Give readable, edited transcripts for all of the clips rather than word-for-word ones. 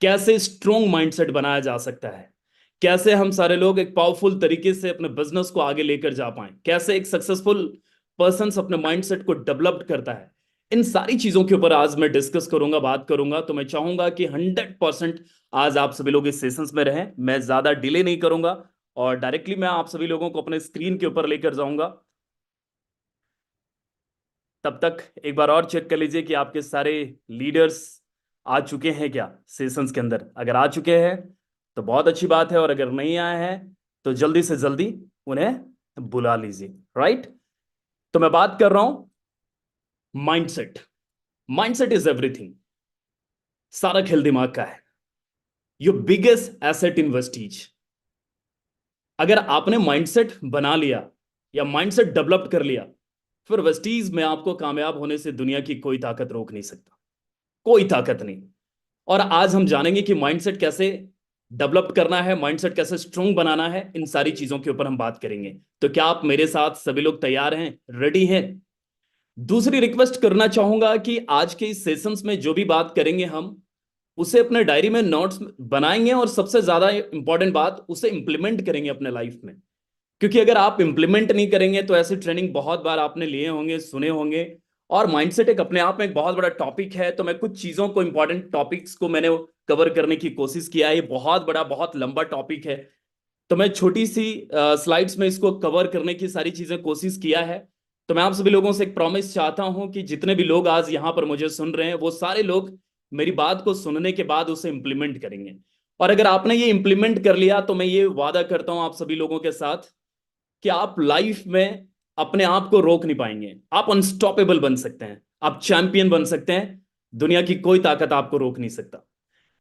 कैसे strong mindset बनाया जा सकता है, कैसे हम सारे लोग एक पावरफुल तरीके से अपने बिजनेस को आगे लेकर जा पाए, कैसे एक सक्सेसफुल पर्सन अपने माइंडसेट को डेवलप करता है। इन सारी चीजों के ऊपर आज मैं डिस्कस करूंगा, बात करूंगा। तो मैं चाहूंगा कि 100% आज आप सभी लोग इस सेशंस में रहें। मैं ज्यादा डिले नहीं करूंगा और डायरेक्टली मैं आप सभी लोगों को अपने स्क्रीन के ऊपर लेकर जाऊंगा। तब तक एक बार और चेक कर लीजिए कि आपके सारे लीडर्स आ चुके हैं क्या सेशंस के अंदर। अगर आ चुके हैं तो बहुत अच्छी बात है, और अगर नहीं आए हैं तो जल्दी से जल्दी उन्हें बुला लीजिए। राइट। तो मैं बात कर रहा हूं माइंडसेट। Mindset is everything. सारा खेल दिमाग का है। Your biggest asset in Vestige. अगर आपने माइंडसेट बना लिया या माइंडसेट डेवलप कर लिया, फिर वेस्टीज में आपको कामयाब होने से दुनिया की कोई ताकत रोक नहीं सकता। कोई ताकत नहीं। और आज हम जानेंगे कि माइंडसेट कैसे डेवलप करना है, माइंडसेट कैसे स्ट्रोंग बनाना है। इन सारी चीजों के ऊपर हम बात करेंगे। तो क्या आप मेरे साथ सभी लोग तैयार हैं, रेडी हैं? दूसरी रिक्वेस्ट करना चाहूंगा कि आज के इस सेशंस में जो भी बात करेंगे हम उसे अपने डायरी में नोट्स बनाएंगे, और सबसे ज्यादा इंपॉर्टेंट बात, उसे इंप्लीमेंट करेंगे अपने लाइफ में। क्योंकि अगर आप इंप्लीमेंट नहीं करेंगे तो ऐसे ट्रेनिंग बहुत बार आपने लिए होंगे, सुने होंगे। और माइंडसेट एक अपने आप में एक बहुत बड़ा टॉपिक है। तो मैं कुछ चीजों को, इंपॉर्टेंट टॉपिक्स को मैंने कवर करने की कोशिश किया है। ये बहुत बड़ा, बहुत लंबा टॉपिक है। तो मैं छोटी सी स्लाइड्स में इसको कवर करने की सारी चीजें कोशिश किया है। तो मैं आप सभी लोगों से एक प्रॉमिस चाहता हूं कि जितने भी लोग आज यहां पर मुझे सुन रहे हैं, वो सारे लोग मेरी बात को सुनने के बाद उसे इंप्लीमेंट करेंगे। और अगर आपने ये इंप्लीमेंट कर लिया तो मैं ये वादा करता हूं आप सभी लोगों के साथ कि आप लाइफ में अपने आप को रोक नहीं पाएंगे। आप अनस्टॉपेबल बन सकते हैं, आप चैंपियन बन सकते हैं। दुनिया की कोई ताकत आपको रोक नहीं सकता।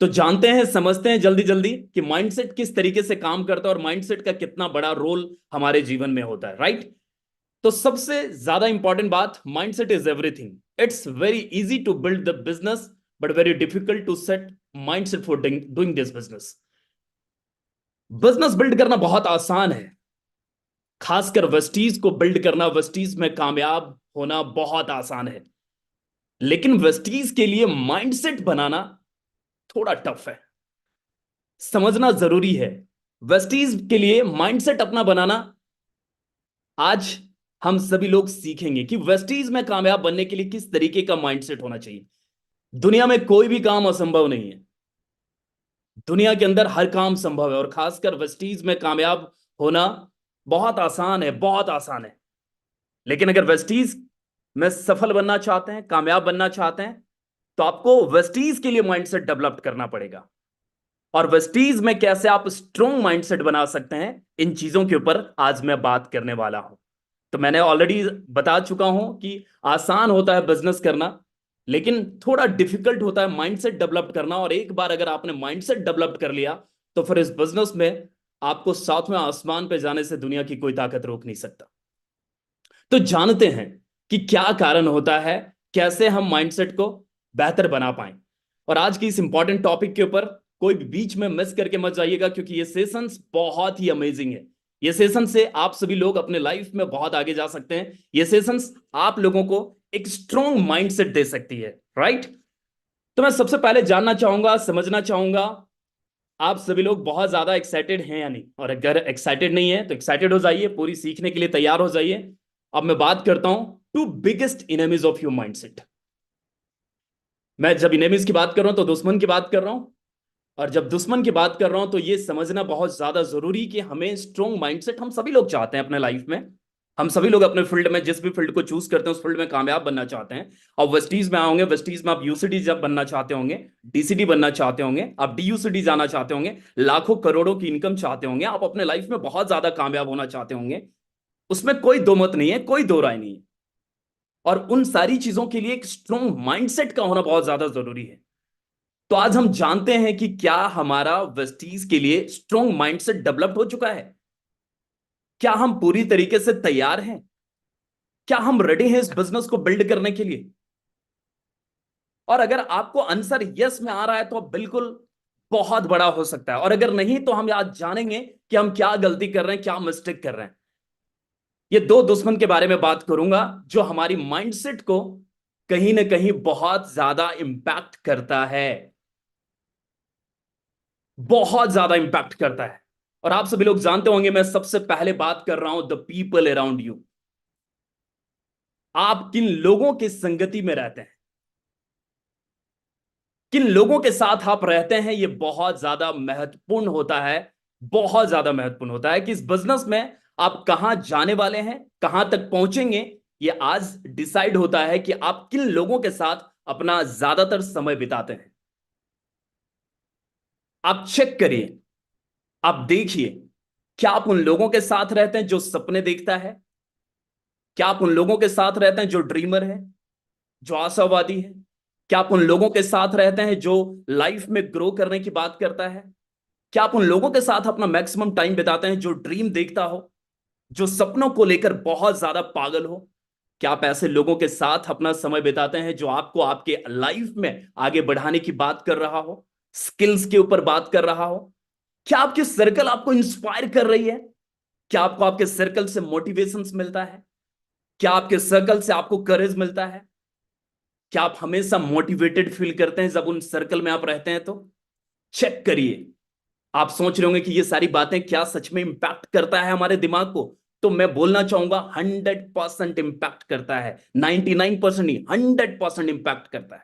तो जानते हैं, समझते हैं जल्दी जल्दी कि माइंडसेट किस तरीके से काम करता है और माइंडसेट का कितना बड़ा रोल हमारे जीवन में होता है। राइट। तो सबसे ज्यादा इंपॉर्टेंट बात, mindset is everything. It's very easy to build the business but very difficult to set mindset for doing this business. Business build करना बहुत आसान है, खासकर वेस्टीज को बिल्ड करना, वेस्टीज में कामयाब होना बहुत आसान है। लेकिन वेस्टीज के लिए माइंडसेट बनाना थोड़ा टफ है, समझना जरूरी है। वेस्टीज के लिए माइंडसेट अपना बनाना आज हम सभी लोग सीखेंगे कि वेस्टीज में कामयाब बनने के लिए किस तरीके का माइंडसेट होना चाहिए। दुनिया में कोई भी काम असंभव नहीं है। दुनिया के अंदर हर काम संभव है, और खासकर वेस्टीज में कामयाब होना बहुत आसान है, बहुत आसान है। लेकिन अगर वेस्टीज में सफल बनना चाहते हैं, कामयाब बनना चाहते हैं, तो आपको वेस्टीज के लिए माइंडसेट डेवलप करना पड़ेगा। और वेस्टीज में कैसे आप स्ट्रॉन्ग माइंडसेट बना सकते हैं, इन चीजों के ऊपर आज मैं बात करने वाला हूं। तो मैंने ऑलरेडी बता चुका हूं कि आसान होता है बिजनेस करना, लेकिन थोड़ा डिफिकल्ट होता है माइंडसेट डेवलप करना। और एक बार अगर आपने माइंडसेट डेवलप कर लिया तो फिर इस बिजनेस में आपको सातवें आसमान पे जाने से दुनिया की कोई ताकत रोक नहीं सकता। तो जानते हैं कि क्या कारण होता है, कैसे हम माइंडसेट को बेहतर बना पाए। और आज की इस इंपॉर्टेंट टॉपिक के ऊपर कोई भी बीच में मिस करके मत जाइएगा, क्योंकि ये सेशंस बहुत ही अमेजिंग है। ये सेशन से आप सभी लोग अपने लाइफ में बहुत आगे जा सकते हैं। ये सेशंस आप लोगों को एक स्ट्रॉन्ग माइंडसेट दे सकती है। राइट। तो मैं सबसे पहले जानना चाहूंगा, समझना चाहूंगा, आप सभी लोग बहुत ज्यादा एक्साइटेड हैं या नहीं? और अगर एक्साइटेड नहीं है तो एक्साइटेड हो जाइए, पूरी सीखने के लिए तैयार हो जाइए। अब मैं बात करता हूं two biggest enemies of your mindset. मैं जब इनेमीज की बात कर रहा हूं तो दुश्मन की बात कर रहा हूं। और जब दुश्मन की बात कर रहा हूं तो ये समझना बहुत ज्यादा जरूरी कि हमें स्ट्रॉन्ग माइंडसेट हम सभी लोग चाहते हैं अपने लाइफ में। हम सभी लोग अपने फील्ड में, जिस भी फील्ड को चूज करते हैं, उस फील्ड में कामयाब बनना चाहते हैं। और वेस्टीज में आओगे, वेस्टीज में आप यूसीडी जब बनना चाहते होंगे, डीसीडी बनना चाहते होंगे, आप डीयूसीडी जाना चाहते होंगे, लाखों करोड़ों की इनकम चाहते होंगे, आप अपने लाइफ में बहुत ज्यादा कामयाब होना चाहते होंगे। उसमें कोई दो मत नहीं है, कोई दो राय नहीं है। और उन सारी चीजों के लिए एक स्ट्रॉन्ग माइंडसेट का होना बहुत ज्यादा जरूरी है। तो आज हम जानते हैं कि क्या हमारा वेस्टीज के लिए स्ट्रॉन्ग माइंडसेट डेवलप्ड हो चुका है। क्या हम पूरी तरीके से तैयार हैं? क्या हम रेडी हैं इस बिजनेस को बिल्ड करने के लिए? और अगर आपको आंसर यस में आ रहा है तो बिल्कुल बहुत बड़ा हो सकता है, और अगर नहीं तो हम आज जानेंगे कि हम क्या गलती कर रहे हैं, क्या मिस्टेक कर रहे हैं। ये दो दुश्मन के बारे में बात करूंगा जो हमारी माइंडसेट को कहीं ना कहीं बहुत ज्यादा इंपैक्ट करता है। बहुत ज्यादा इंपैक्ट करता है। और आप सभी लोग जानते होंगे, मैं सबसे पहले बात कर रहा हूं द पीपल अराउंड यू। आप किन लोगों की संगति में रहते हैं, किन लोगों के साथ आप रहते हैं, ये बहुत ज्यादा महत्वपूर्ण होता है। बहुत ज्यादा महत्वपूर्ण होता है कि इस बिजनेस में आप कहां जाने वाले हैं, कहां तक पहुंचेंगे। ये आज डिसाइड होता है कि आप किन लोगों के साथ अपना ज्यादातर समय बिताते हैं। आप चेक करिए, आप देखिए, क्या आप उन लोगों के साथ रहते हैं जो सपने देखता है? क्या आप उन लोगों के साथ रहते हैं जो ड्रीमर है, जो आशावादी है? क्या आप उन लोगों के साथ रहते हैं जो लाइफ में ग्रो करने की बात करता है? क्या आप उन लोगों के साथ अपना मैक्सिमम टाइम बिताते हैं जो ड्रीम देखता हो, जो सपनों को लेकर बहुत ज्यादा पागल हो? क्या आप ऐसे लोगों के साथ अपना समय बिताते हैं जो आपको आपके लाइफ में आगे बढ़ाने की बात कर रहा हो, स्किल्स के ऊपर बात कर रहा हो? क्या आपकी सर्कल आपको इंस्पायर कर रही है? क्या आपको आपके सर्कल से मोटिवेशंस मिलता है? क्या आपके सर्कल से आपको करेज मिलता है? क्या आप हमेशा मोटिवेटेड फील करते हैं जब उन सर्कल में आप रहते हैं? तो चेक करिए। आप सोच रहे होंगे कि ये सारी बातें क्या सच में इंपैक्ट करता है हमारे दिमाग को? तो मैं बोलना चाहूंगा 100% इंपैक्ट करता है। 99% नहीं, 100% इंपैक्ट करता है।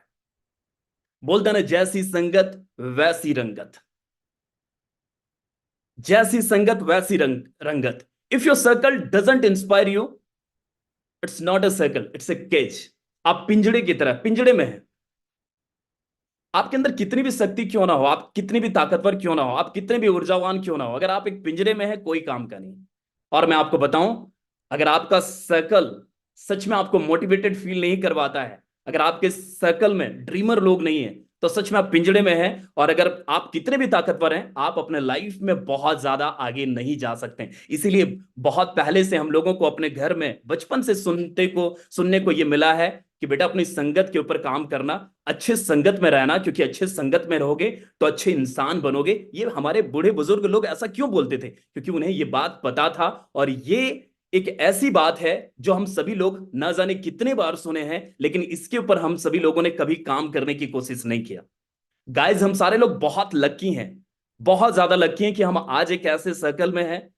बोलते हैं ना, जैसी संगत वैसी रंगत। जैसी संगत वैसी रंगत। If your circle doesn't inspire you, it's not a circle, it's a cage. आप पिंजड़े की तरह, पिंजड़े में है। आपके अंदर कितनी भी शक्ति क्यों ना हो, आप कितनी भी ताकतवर क्यों ना हो, आप कितने भी ऊर्जावान क्यों ना हो, अगर आप एक पिंजरे में है, कोई काम का नहीं। और मैं आपको बताऊं, अगर आपका सर्कल सच में आपको मोटिवेटेड फील नहीं करवाता है, अगर आपके सर्कल में ड्रीमर लोग नहीं है, तो सच में आप पिंजड़े में हैं। और अगर आप कितने भी ताकतवर हैं, आप अपने लाइफ में बहुत ज्यादा आगे नहीं जा सकते। इसीलिए बहुत पहले से हम लोगों को अपने घर में बचपन से सुनने को ये मिला है कि बेटा अपनी संगत के ऊपर काम करना, अच्छे संगत में रहना, क्योंकि अच्छे संगत में रहोगे तो अच्छे इंसान बनोगे। ये हमारे बूढ़े बुजुर्ग लोग ऐसा क्यों बोलते थे? क्योंकि उन्हें ये बात पता था। और ये एक ऐसी बात है जो हम सभी लोग ना जाने कितने बार सुने हैं, लेकिन इसके ऊपर हम सभी लोगों ने कभी काम करने की कोशिश नहीं किया। गाइज, हम सारे लोग बहुत लकी हैं, बहुत ज्यादा लकी हैं कि हम आज एक ऐसे सर्कल में हैं,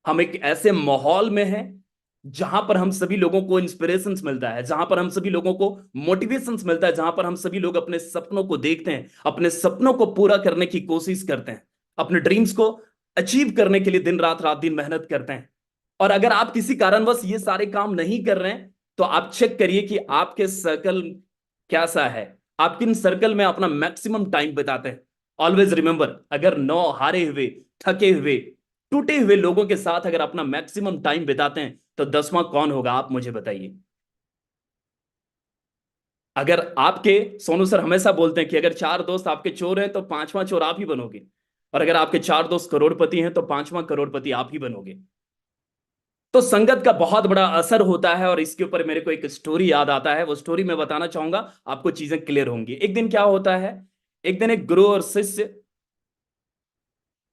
हम एक ऐसे माहौल में हैं जहां पर हम सभी लोगों को इंस्पिरेशंस मिलता है, जहां पर हम सभी लोगों को मोटिवेशंस मिलता है, जहां पर हम सभी लोग अपने सपनों को देखते हैं, अपने सपनों को पूरा करने की कोशिश करते हैं, अपने ड्रीम्स को अचीव करने के लिए दिन रात रात दिन मेहनत करते हैं। और अगर आप किसी कारणवश ये सारे काम नहीं कर रहे हैं, तो आप चेक करिए कि आपके सर्कल कैसा है, आप किन सर्कल में अपना मैक्सिमम टाइम बिताते हैं। ऑलवेज रिमेंबर, अगर 9 हारे हुए, थके हुए, टूटे हुए लोगों के साथ अगर अपना मैक्सिमम टाइम बिताते हैं, तो 10वां कौन होगा, आप मुझे बताइए। अगर आपके, सोनू सर हमेशा बोलते हैं कि अगर 4 दोस्त आपके चोर हैं तो 5वां चोर आप ही बनोगे। और अगर आपके 4 दोस्त करोड़पति हैं तो 5वां करोड़पति आप ही बनोगे। तो संगत का बहुत बड़ा असर होता है। और इसके ऊपर मेरे को एक स्टोरी याद आता है, वो स्टोरी मैं बताना चाहूंगा, आपको चीजें क्लियर होंगी। एक दिन क्या होता है, एक दिन एक गुरु और शिष्य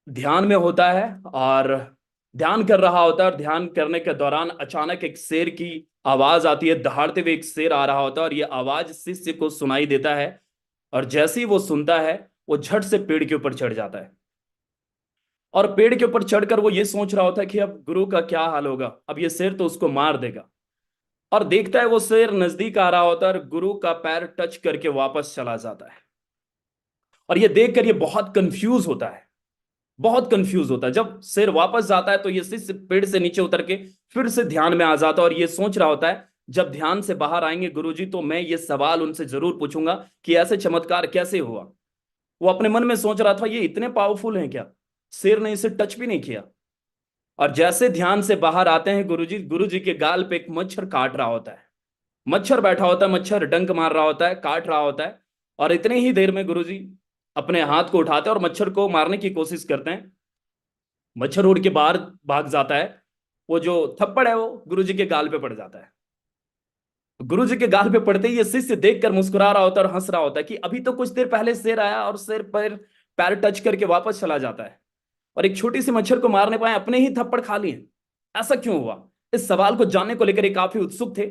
ध्यान में होता है, और ध्यान कर रहा होता है। और ध्यान करने के दौरान अचानक एक शेर की आवाज आती है, दहाड़ते हुए एक शेर आ रहा होता है, और ये आवाज शिष्य को सुनाई देता है। और जैसे ही वो सुनता है, वो झट से पेड़ के ऊपर चढ़ जाता है। और पेड़ के ऊपर चढ़कर वो ये सोच रहा होता है कि अब गुरु का क्या हाल होगा, अब ये शेर तो उसको मार देगा। और देखता है वो शेर नजदीक आ रहा होता है, और गुरु का पैर टच करके वापस चला जाता है। और ये देखकर ये बहुत कंफ्यूज होता है, बहुत कंफ्यूज होता है। जब शेर वापस जाता है, तो ये शिष्य पेड़ से नीचे उतर के फिर से ध्यान में आ जाता है, और ये सोच रहा होता है, जब ध्यान से बाहर आएंगे गुरुजी, तो मैं ये सवाल उनसे जरूर पूछूंगा कि ऐसे चमत्कार कैसे हुआ। वो अपने मन में सोच रहा था, ये इतने पावरफुल हैं क्या, शेर ने इसे टच भी नहीं किया। और जैसे ध्यान से बाहर आते हैं गुरुजी, गुरुजी के गाल पे एक मच्छर काट रहा होता है। मच्छर बैठा होता है, मच्छर डंक मार रहा होता है, काट रहा होता है। और इतने ही देर में गुरुजी अपने हाथ को उठाते हैं और मच्छर को मारने की कोशिश करते हैं। मच्छर उड़ के बाहर भाग जाता है। वो जो थप्पड़ है वो गुरुजी के गाल पे पड़ जाता है। गुरुजी के गाल पे पड़ते ही ये शिष्य देखकर मुस्कुरा रहा होता है और हंस रहा होता है कि अभी तो कुछ देर पहले शेर आया और शेर पर पैर टच करके वापस चला जाता है, और एक छोटी सी मच्छर को मारने पाए अपने ही थप्पड़ खा लिए। ऐसा क्यों हुआ? इस सवाल को जानने को लेकर ये काफी उत्सुक थे।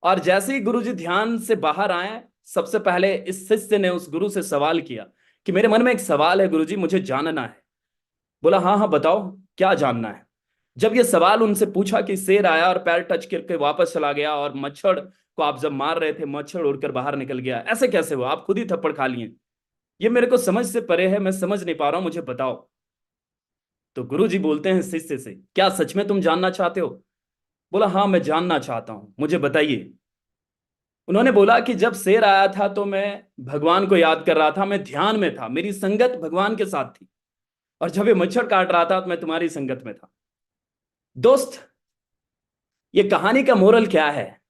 और जैसे ही गुरुजी ध्यान से बाहर आए, सबसे पहले इस शिष्य ने उस गुरु से सवाल किया कि मेरे मन में एक सवाल है गुरुजी, मुझे जानना है। बोला हाँ हाँ बताओ क्या जानना है। जब ये सवाल उनसे पूछा कि शेर आया और पैर टच करके वापस चला गया, और मच्छर को आप जब मार रहे थे मच्छर उड़कर बाहर निकल गया, ऐसे कैसे हुआ? आप खुद ही थप्पड़ खा लिए। ये मेरे को समझ से परे है, मैं समझ नहीं पा रहा हूं, मुझे बताओ। तो गुरु जी बोलते हैं शिष्य से, क्या सच में तुम जानना चाहते हो? बोला हाँ मैं जानना चाहता हूं, मुझे बताइए। उन्होंने बोला कि जब शेर आया था तो मैं भगवान को याद कर रहा था, मैं ध्यान में था, मेरी संगत भगवान के साथ थी। और जब ये मच्छर काट रहा था तो मैं तुम्हारी संगत में था। दोस्त, ये कहानी का मोरल क्या है?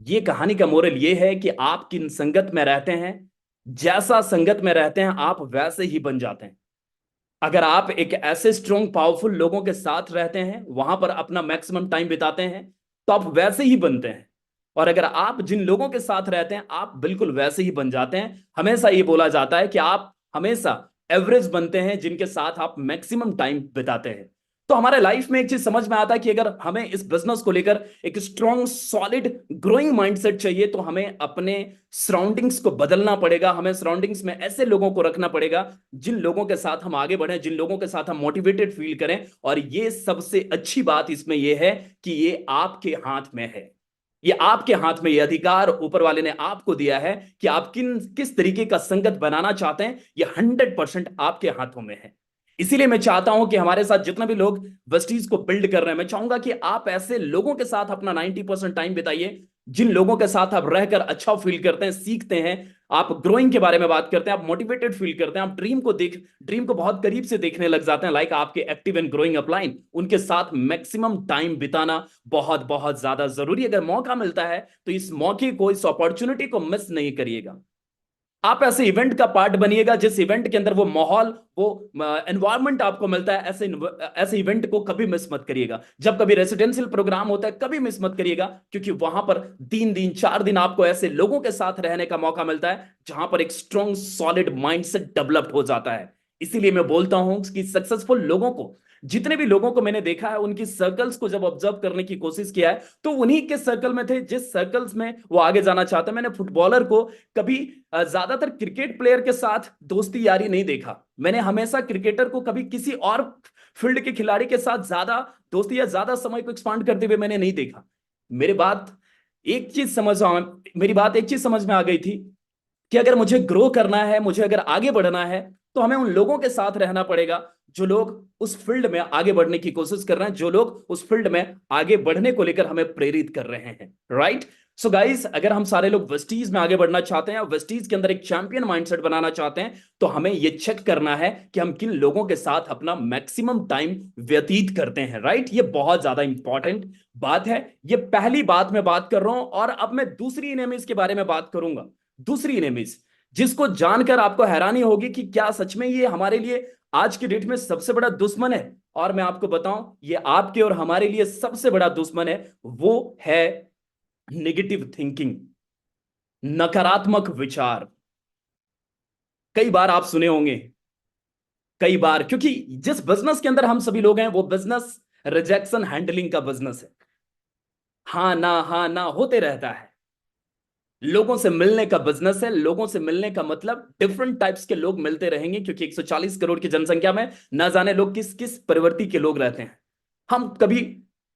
ये कहानी का मोरल ये है कि आप किन संगत में रहते हैं, जैसा संगत में रहते हैं आप वैसे ही बन जाते हैं। अगर आप एक ऐसे स्ट्रॉन्ग पावरफुल लोगों के साथ रहते हैं, वहां पर अपना मैक्सिमम टाइम बिताते हैं, तो आप वैसे ही बनते हैं। और अगर आप जिन लोगों के साथ रहते हैं आप बिल्कुल वैसे ही बन जाते हैं। हमेशा ये बोला जाता है कि आप हमेशा एवरेज बनते हैं जिनके साथ आप मैक्सिमम टाइम बिताते हैं। तो हमारे लाइफ में एक चीज समझ में आता है कि अगर हमें इस बिजनेस को लेकर एक स्ट्रॉन्ग सॉलिड ग्रोइंग माइंडसेट चाहिए, तो हमें अपने सराउंडिंग्स को बदलना पड़ेगा। हमें सराउंडिंग्स में ऐसे लोगों को रखना पड़ेगा जिन लोगों के साथ हम आगे बढ़े, जिन लोगों के साथ हम मोटिवेटेड फील करें। और ये सबसे अच्छी बात इसमें यह है कि ये आपके हाथ में है। ये आपके हाथ में, ये अधिकार ऊपर वाले ने आपको दिया है कि आप किस तरीके का संगत बनाना चाहते हैं, ये 100% आपके हाथों में है। इसीलिए मैं चाहता हूं कि हमारे साथ जितना भी लोग वेस्टीज को बिल्ड कर रहे हैं, मैं चाहूंगा कि आप ऐसे लोगों के साथ अपना 90% टाइम बिताइए जिन लोगों के साथ आप रहकर अच्छा फील करते हैं, सीखते हैं, आप ग्रोइंग के बारे में बात करते हैं, आप मोटिवेटेड फील करते हैं, आप ड्रीम को बहुत करीब से देखने लग जाते हैं। लाइक आपके एक्टिव एंड ग्रोइंग अपलाइन, उनके साथ मैक्सिमम टाइम बिताना बहुत बहुत ज्यादा जरूरी। अगर मौका मिलता है तो इस मौके को, इस अपॉर्चुनिटी को मिस नहीं करिएगा। आप ऐसे इवेंट का पार्ट बनिएगा जिस इवेंट के अंदर वो माहौल, वो एनवायरनमेंट आपको मिलता है। ऐसे इवेंट को कभी मिस मत करिएगा। जब कभी रेसिडेंशियल प्रोग्राम होता है कभी मिस मत करिएगा, क्योंकि वहां पर 3 दिन 4 दिन आपको ऐसे लोगों के साथ रहने का मौका मिलता है जहां पर एक स्ट्रॉन्ग सॉलिड माइंडसेट डेवलप्ड हो जाता है। इसीलिए मैं बोलता हूं कि सक्सेसफुल लोगों को, जितने भी लोगों को मैंने देखा है, उनकी सर्कल्स को जब ऑब्जर्व करने की कोशिश किया है, तो उन्हीं के सर्कल में थे जिस सर्कल्स में वो आगे जाना चाहते हैं। मैंने फुटबॉलर को कभी ज्यादातर क्रिकेट प्लेयर के साथ दोस्ती यारी नहीं देखा। मैंने हमेशा क्रिकेटर को कभी किसी और फील्ड के खिलाड़ी के साथ ज्यादा दोस्ती या ज्यादा समय को एक्सपांड करते हुए मैंने नहीं देखा। मेरी बात एक चीज समझ मेरी बात एक चीज समझ में आ गई थी कि अगर मुझे ग्रो करना है, मुझे अगर आगे बढ़ना है, तो हमें उन लोगों के साथ रहना पड़ेगा जो लोग उस फील्ड में आगे बढ़ने की कोशिश कर रहे हैं, जो लोग उस फील्ड में आगे बढ़ने को लेकर हमें प्रेरित कर रहे हैं। राइट? सो गाइस, अगर हम सारे लोग वेस्टीज में आगे बढ़ना चाहते हैं, वेस्टीज के अंदर एक चैंपियन माइंडसेट बनाना चाहते हैं, तो हमें यह चेक करना है कि हम किन लोगों के साथ अपना मैक्सिमम टाइम व्यतीत करते हैं। राइट? ये बहुत ज्यादा इंपॉर्टेंट बात है। ये पहली बात मैं बात कर रहा हूं, और अब मैं दूसरी इनेमीज के बारे में बात करूंगा। दूसरी इनेमीज जिसको जानकर आपको हैरानी होगी कि क्या सच में ये हमारे लिए आज की डेट में सबसे बड़ा दुश्मन है। और मैं आपको बताऊं, ये आपके और हमारे लिए सबसे बड़ा दुश्मन है। वो है नेगेटिव थिंकिंग, नकारात्मक विचार। कई बार आप सुने होंगे, कई बार, क्योंकि जिस बिजनेस के अंदर हम सभी लोग हैं वो बिजनेस रिजेक्शन हैंडलिंग का बिजनेस है। हाँ ना होते रहता है। लोगों से मिलने का बिजनेस है। लोगों से मिलने का मतलब डिफरेंट टाइप्स के लोग मिलते रहेंगे, क्योंकि 140 करोड़ की जनसंख्या में ना जाने लोग किस किस प्रवृत्ति के लोग रहते हैं। हम कभी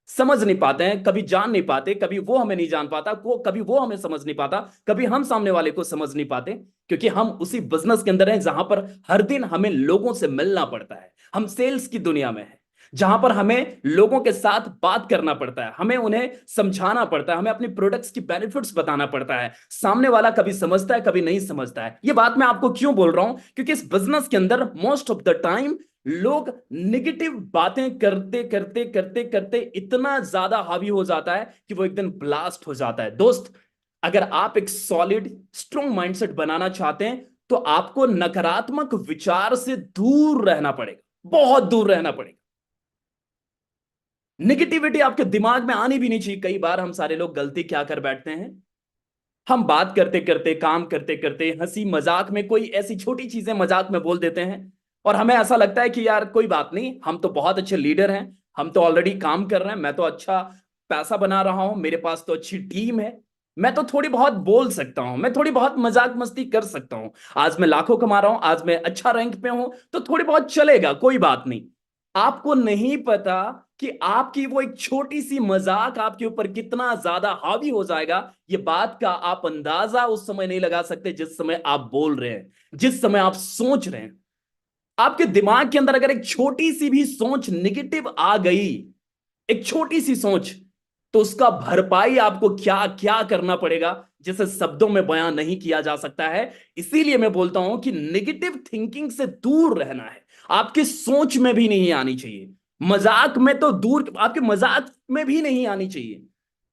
समझ नहीं पाते हैं, कभी जान नहीं पाते, कभी वो हमें नहीं जान पाता, कभी वो हमें समझ नहीं पाता, कभी हम सामने वाले को समझ नहीं पाते, क्योंकि हम उसी बिजनेस के अंदर हैं जहां पर हर दिन हमें लोगों से मिलना पड़ता है। हम सेल्स की दुनिया में हैं जहां पर हमें लोगों के साथ बात करना पड़ता है, हमें उन्हें समझाना पड़ता है, हमें अपनी प्रोडक्ट्स की बेनिफिट्स बताना पड़ता है। सामने वाला कभी समझता है, कभी नहीं समझता है। ये बात मैं आपको क्यों बोल रहा हूं? क्योंकि इस बिजनेस के अंदर मोस्ट ऑफ द टाइम लोग निगेटिव बातें करते करते करते करते इतना ज्यादा हावी हो जाता है कि वो एक दिन ब्लास्ट हो जाता है। दोस्त, अगर आप एक सॉलिड स्ट्रॉन्ग माइंडसेट बनाना चाहते हैं, तो आपको नकारात्मक विचार से दूर रहना पड़ेगा, बहुत दूर रहना पड़ेगा। निगेटिविटी आपके दिमाग में आनी भी नहीं चाहिए। कई बार हम सारे लोग गलती क्या कर बैठते हैं, हम बात करते करते, काम करते करते, हंसी मजाक में कोई ऐसी छोटी चीजें मजाक में बोल देते हैं, और हमें ऐसा लगता है कि यार कोई बात नहीं, हम तो बहुत अच्छे लीडर हैं, हम तो ऑलरेडी काम कर रहे हैं, मैं तो अच्छा पैसा बना रहा हूं, मेरे पास तो अच्छी टीम है, मैं तो थोड़ी बहुत बोल सकता हूं, मैं थोड़ी बहुत मजाक मस्ती कर सकता हूं। आज मैं लाखों कमा रहा हूं, आज मैं अच्छा रैंक पे हूं, तो थोड़ी बहुत चलेगा, कोई बात नहीं। आपको नहीं पता कि आपकी वो एक छोटी सी मजाक आपके ऊपर कितना ज्यादा हावी हो जाएगा। ये बात का आप अंदाजा उस समय नहीं लगा सकते जिस समय आप बोल रहे हैं, जिस समय आप सोच रहे हैं। आपके दिमाग के अंदर अगर एक छोटी सी भी सोच निगेटिव आ गई, एक छोटी सी सोच, तो उसका भरपाई आपको क्या क्या करना पड़ेगा, जिसे शब्दों में बयां नहीं किया जा सकता है। इसीलिए मैं बोलता हूं कि नेगेटिव थिंकिंग से दूर रहना है। आपकी सोच में भी नहीं आनी चाहिए, मजाक में तो दूर, आपके मजाक में भी नहीं आनी चाहिए।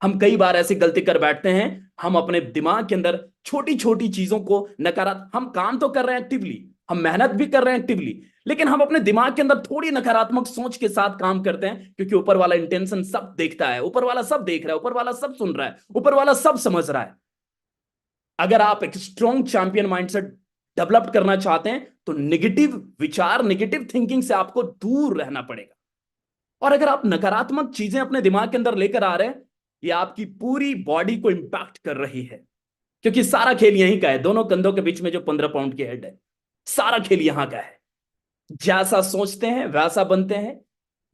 हम कई बार ऐसी गलती कर बैठते हैं, हम अपने दिमाग के अंदर छोटी छोटी चीजों को नकारात्मक, हम काम तो कर रहे हैं एक्टिवली, हम मेहनत भी कर रहे हैं एक्टिवली, लेकिन हम अपने दिमाग के अंदर थोड़ी नकारात्मक सोच के साथ काम करते हैं, क्योंकि ऊपर वाला इंटेंशन सब देखता है, ऊपर वाला सब देख रहा है, ऊपर वाला सब सुन रहा है, ऊपर वाला सब समझ रहा है। अगर आप एक स्ट्रॉन्ग चैंपियन माइंडसेट डेवलप करना चाहते हैं, तो नेगेटिव विचार, नेगेटिव थिंकिंग से आपको दूर रहना पड़ेगा। और अगर आप नकारात्मक चीजें अपने दिमाग के अंदर लेकर आ रहे हैं, ये आपकी पूरी बॉडी को इंपैक्ट कर रही है, क्योंकि सारा खेल यहीं का है, दोनों कंधों के बीच में जो 15 पाउंड की हेड है, सारा खेल यहां का है। जैसा सोचते हैं वैसा बनते हैं,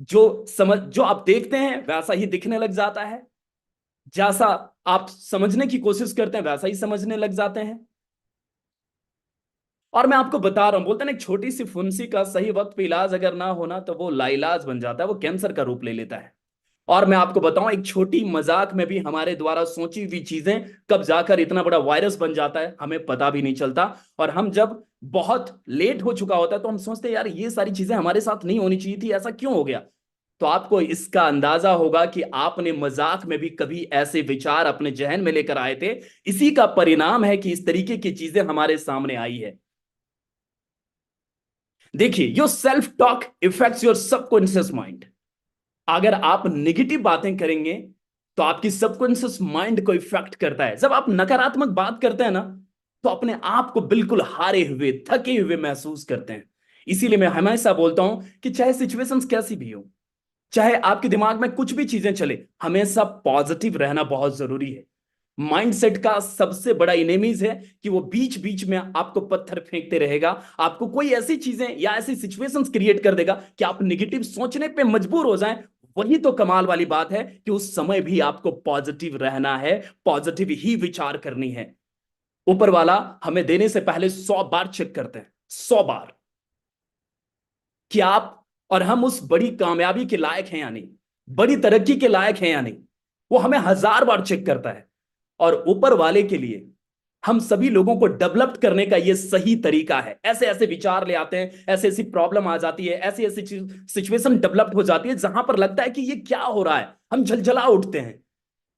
जो आप देखते हैं वैसा ही दिखने लग जाता है, जैसा आप समझने की कोशिश करते हैं वैसा ही समझने लग जाते हैं। और मैं आपको बता रहा हूं, बोलते हैं ना, एक छोटी सी फुंसी का सही वक्त पे इलाज अगर ना होना तो वो लाइलाज बन जाता है, वो कैंसर का रूप ले लेता है। और मैं आपको बताऊं, एक छोटी मजाक में भी हमारे द्वारा सोची हुई चीजें कब जाकर इतना बड़ा वायरस बन जाता है, हमें पता भी नहीं चलता। और हम जब बहुत लेट हो चुका होता है तो हम सोचते हैं यार ये सारी चीजें हमारे साथ नहीं होनी चाहिए थी, ऐसा क्यों हो गया। तो आपको इसका अंदाजा होगा कि आपने मजाक में भी कभी ऐसे विचार अपने जहन में लेकर आए थे। इसी का परिणाम है कि इस तरीके की चीजें हमारे सामने आई है। देखिए, your self talk effects your subconscious mind. अगर आप निगेटिव बातें करेंगे तो आपकी सबकॉन्शियस माइंड को इफेक्ट करता है। जब आप नकारात्मक बात करते हैं ना, तो अपने आप को बिल्कुल हारे हुए, थके हुए महसूस करते हैं। इसीलिए मैं हमेशा बोलता हूं कि चाहे सिचुएशंस कैसी भी हो, चाहे आपके दिमाग में कुछ भी चीजें चले, हमेशा पॉजिटिव रहना बहुत जरूरी है। माइंडसेट का सबसे बड़ा इनेमीज है कि वो बीच बीच में आपको पत्थर फेंकते रहेगा, आपको कोई ऐसी चीजें या ऐसी सिचुएशंस क्रिएट कर देगा कि आप निगेटिव सोचने पे मजबूर हो जाएं। वही तो कमाल वाली बात है कि उस समय भी आपको पॉजिटिव रहना है, पॉजिटिव ही विचार करनी है। ऊपर वाला हमें देने से पहले 100 बार चेक करते हैं, 100 बार, कि आप और हम उस बड़ी कामयाबी के लायक हैं या नहीं, बड़ी तरक्की के लायक हैं या नहीं। वो हमें 1000 बार चेक करता है। और ऊपर वाले के लिए हम सभी लोगों को डेवलप करने का ये सही तरीका है। ऐसे ऐसे विचार ले आते हैं, ऐसे ऐसी प्रॉब्लम आ जाती है, ऐसी ऐसी सिचुएशन डेवलप हो जाती है जहां पर लगता है कि ये क्या हो रहा है, हम झलझला उठते हैं।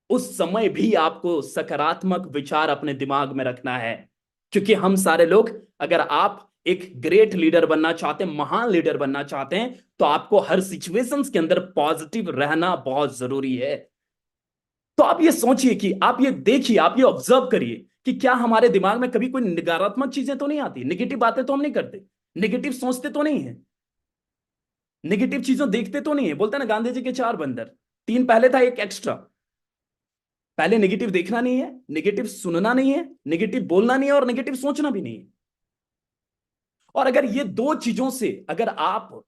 उस समय भी आपको सकारात्मक विचार अपने दिमाग में रखना है, क्योंकि हम सारे लोग, अगर आप एक ग्रेट लीडर बनना चाहते हैं, महान लीडर बनना चाहते हैं, तो आपको हर सिचुएशंस के अंदर पॉजिटिव रहना बहुत जरूरी है। तो आप ये सोचिए, कि आप ये देखिए, आप ये ऑब्जर्व करिए कि क्या हमारे दिमाग में कभी कोई नकारात्मक चीजें तो नहीं आती, नेगेटिव बातें तो हम नहीं करते, नेगेटिव सोचते तो नहीं है, नेगेटिव चीजों देखते तो नहीं है। बोलते हैं ना, गांधी जी के 4 बंदर, 3 पहले था, एक एक्स्ट्रा। पहले नेगेटिव देखना नहीं है, नेगेटिव सुनना नहीं है, नेगेटिव बोलना नहीं है, और नेगेटिव सोचना भी नहीं है। और अगर ये दो चीजों से अगर आप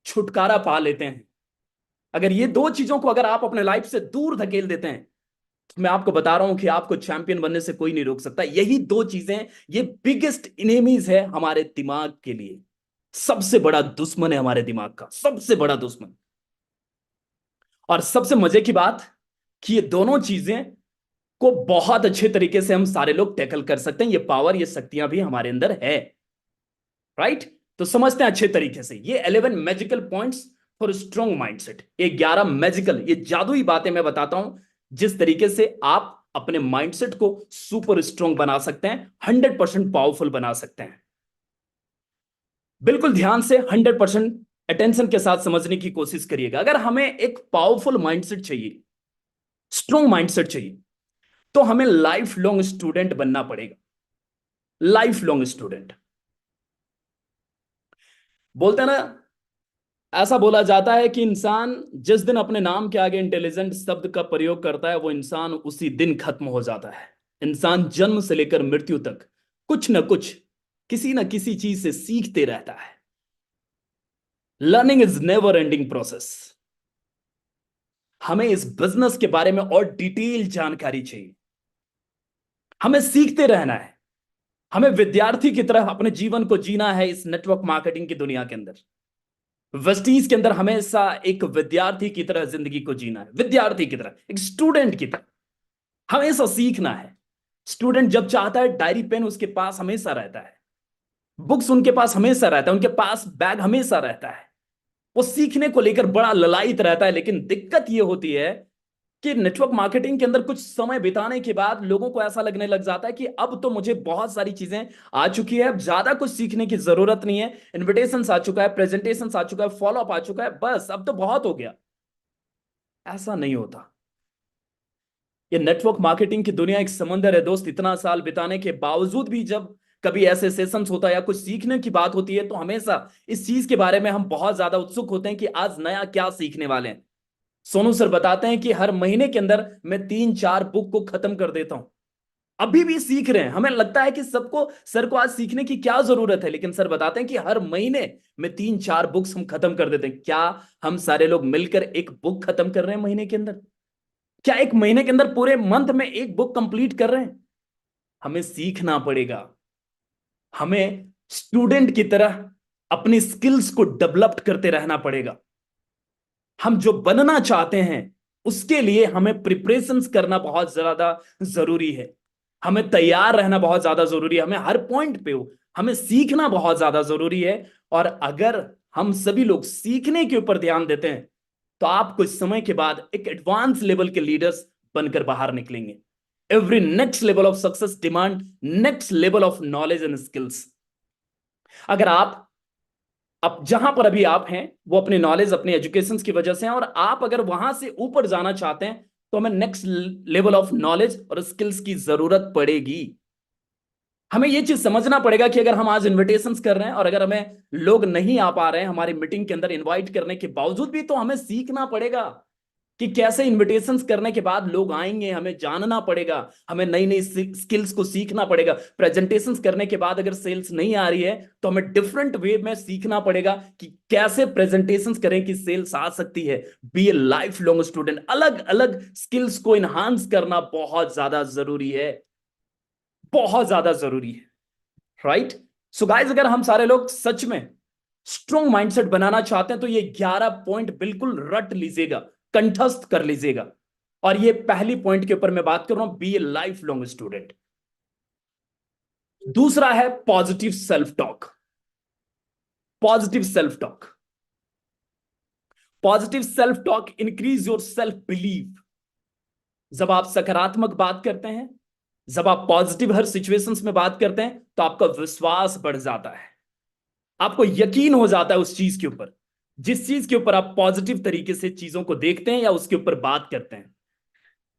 छुटकारा पा लेते हैं, अगर ये दो चीजों को अगर आप अपने लाइफ से दूर धकेल देते हैं, तो मैं आपको बता रहा हूं कि आपको चैंपियन बनने से कोई नहीं रोक सकता। यही दो चीजें, ये बिगेस्ट इनेमीज है हमारे दिमाग के लिए। सबसे बड़ा दुश्मन है हमारे दिमाग का, सबसे बड़ा दुश्मन। और सबसे मजे की बात, कि ये दोनों चीजें को बहुत अच्छे तरीके से हम सारे लोग टैकल कर सकते हैं। ये पावर, ये शक्तियां भी हमारे अंदर है। राइट? तो समझते हैं अच्छे तरीके से ये 11 magical points for strong mindset. ये 11 मैजिकल, ये जादुई बातें मैं बताता हूं, जिस तरीके से आप अपने माइंडसेट को सुपर स्ट्रॉन्ग बना सकते हैं, 100% पावरफुल बना सकते हैं। बिल्कुल ध्यान से 100% अटेंशन के साथ समझने की कोशिश करिएगा। अगर हमें एक पावरफुल माइंडसेट चाहिए, स्ट्रॉन्ग माइंडसेट चाहिए, तो हमें लाइफ लॉन्ग स्टूडेंट बनना पड़ेगा। लाइफ लॉन्ग स्टूडेंट, बोलते हैं ना, ऐसा बोला जाता है कि इंसान जिस दिन अपने नाम के आगे इंटेलिजेंट शब्द का प्रयोग करता है वो इंसान उसी दिन खत्म हो जाता है। इंसान जन्म से लेकर मृत्यु तक कुछ न कुछ, किसी न किसी चीज से सीखते रहता है। Learning is never ending process. हमें इस बिजनेस के बारे में और डिटेल जानकारी चाहिए। हमें सीखते रहना है। हमें विद्यार्थी की तरह अपने जीवन को जीना है इस नेटवर्क मार्केटिंग की दुनिया के अंदर। वेस्टीज के अंदर हमेशा एक विद्यार्थी की तरह जिंदगी को जीना है, विद्यार्थी की तरह, एक स्टूडेंट की तरह हमेशा सीखना है। स्टूडेंट जब चाहता है डायरी पेन उसके पास हमेशा रहता है, बुक्स उनके पास हमेशा रहता है, उनके पास बैग हमेशा रहता है। वो सीखने को लेकर बड़ा ललायत रहता है। लेकिन दिक्कत ये होती है कि नेटवर्क मार्केटिंग के अंदर कुछ समय बिताने के बाद लोगों को ऐसा लगने लग जाता है कि अब तो मुझे बहुत सारी चीजें आ चुकी है, अब ज्यादा कुछ सीखने की जरूरत नहीं है। इन्विटेशंस आ चुका है, प्रेजेंटेशंस आ चुका है, फॉलो अप आ चुका है, बस अब तो बहुत हो गया। ऐसा नहीं होता। ये नेटवर्क मार्केटिंग की दुनिया एक समंदर है दोस्त। इतना साल बिताने के बावजूद भी जब कभी ऐसे सेशंस होता है या कुछ सीखने की बात होती है तो हमेशा इस चीज के बारे में हम बहुत ज्यादा उत्सुक होते हैं कि आज नया क्या सीखने वाले हैं। सोनू सर बताते हैं कि हर महीने के अंदर मैं 3-4 बुक को खत्म कर देता हूं। अभी भी सीख रहे हैं। हमें लगता है कि सबको, सर को आज सीखने की क्या जरूरत है, लेकिन सर बताते हैं कि हर महीने में 3-4 बुक्स हम खत्म कर देते हैं। क्या हम सारे लोग मिलकर एक बुक खत्म कर रहे हैं महीने के अंदर? क्या एक महीने के अंदर पूरे मंथ में एक बुक कंप्लीट कर रहे हैं? हमें सीखना पड़ेगा। हमें स्टूडेंट की तरह अपनी स्किल्स को डेवलप करते रहना पड़ेगा। हम जो बनना चाहते हैं उसके लिए हमें प्रिपरेशंस करना बहुत ज्यादा जरूरी है। हमें तैयार रहना बहुत ज्यादा जरूरी है। हमें हर पॉइंट पे हो, हमें सीखना बहुत ज्यादा जरूरी है। और अगर हम सभी लोग सीखने के ऊपर ध्यान देते हैं तो आप कुछ समय के बाद एक एडवांस लेवल के लीडर्स बनकर बाहर निकलेंगे। Every next level of success demand next level of knowledge and skills. अगर आप अब जहां पर अभी आप हैं वो अपने नॉलेज, अपने एजुकेशन की वजह से हैं, और आप अगर वहां से ऊपर जाना चाहते हैं तो हमें नेक्स्ट लेवल ऑफ नॉलेज और स्किल्स की जरूरत पड़ेगी। हमें ये चीज समझना पड़ेगा कि अगर हम आज इनविटेशंस कर रहे हैं और अगर हमें लोग नहीं आ पा रहे हैं हमारी मीटिंग के अंदर इनवाइट करने के बावजूद भी, तो हमें सीखना पड़ेगा कि कैसे इनविटेशंस करने के बाद लोग आएंगे। हमें जानना पड़ेगा, हमें नई नई स्किल्स को सीखना पड़ेगा। प्रेजेंटेशंस करने के बाद अगर सेल्स नहीं आ रही है तो हमें डिफरेंट वे में सीखना पड़ेगा कि कैसे प्रेजेंटेशंस करें कि सेल्स आ सकती है। Be a life long student. अलग अलग स्किल्स को इनहांस करना बहुत ज्यादा जरूरी है, बहुत ज्यादा जरूरी है। राइट? सो गाइस, अगर हम सारे लोग सच में स्ट्रॉन्ग माइंडसेट बनाना चाहते हैं तो ये 11 पॉइंट बिल्कुल रट लीजिएगा, कंठस्थ कर लीजिएगा। और ये पहली पॉइंट के ऊपर मैं बात कर रहा हूं, be a life long student. दूसरा है positive self talk. Positive self talk, positive self talk increase your self believe. जब आप सकारात्मक बात करते हैं, जब आप पॉजिटिव हर सिचुएशंस में बात करते हैं तो आपका विश्वास बढ़ जाता है। आपको यकीन हो जाता है उस चीज के ऊपर, जिस चीज के ऊपर आप पॉजिटिव तरीके से चीजों को देखते हैं या उसके ऊपर बात करते हैं।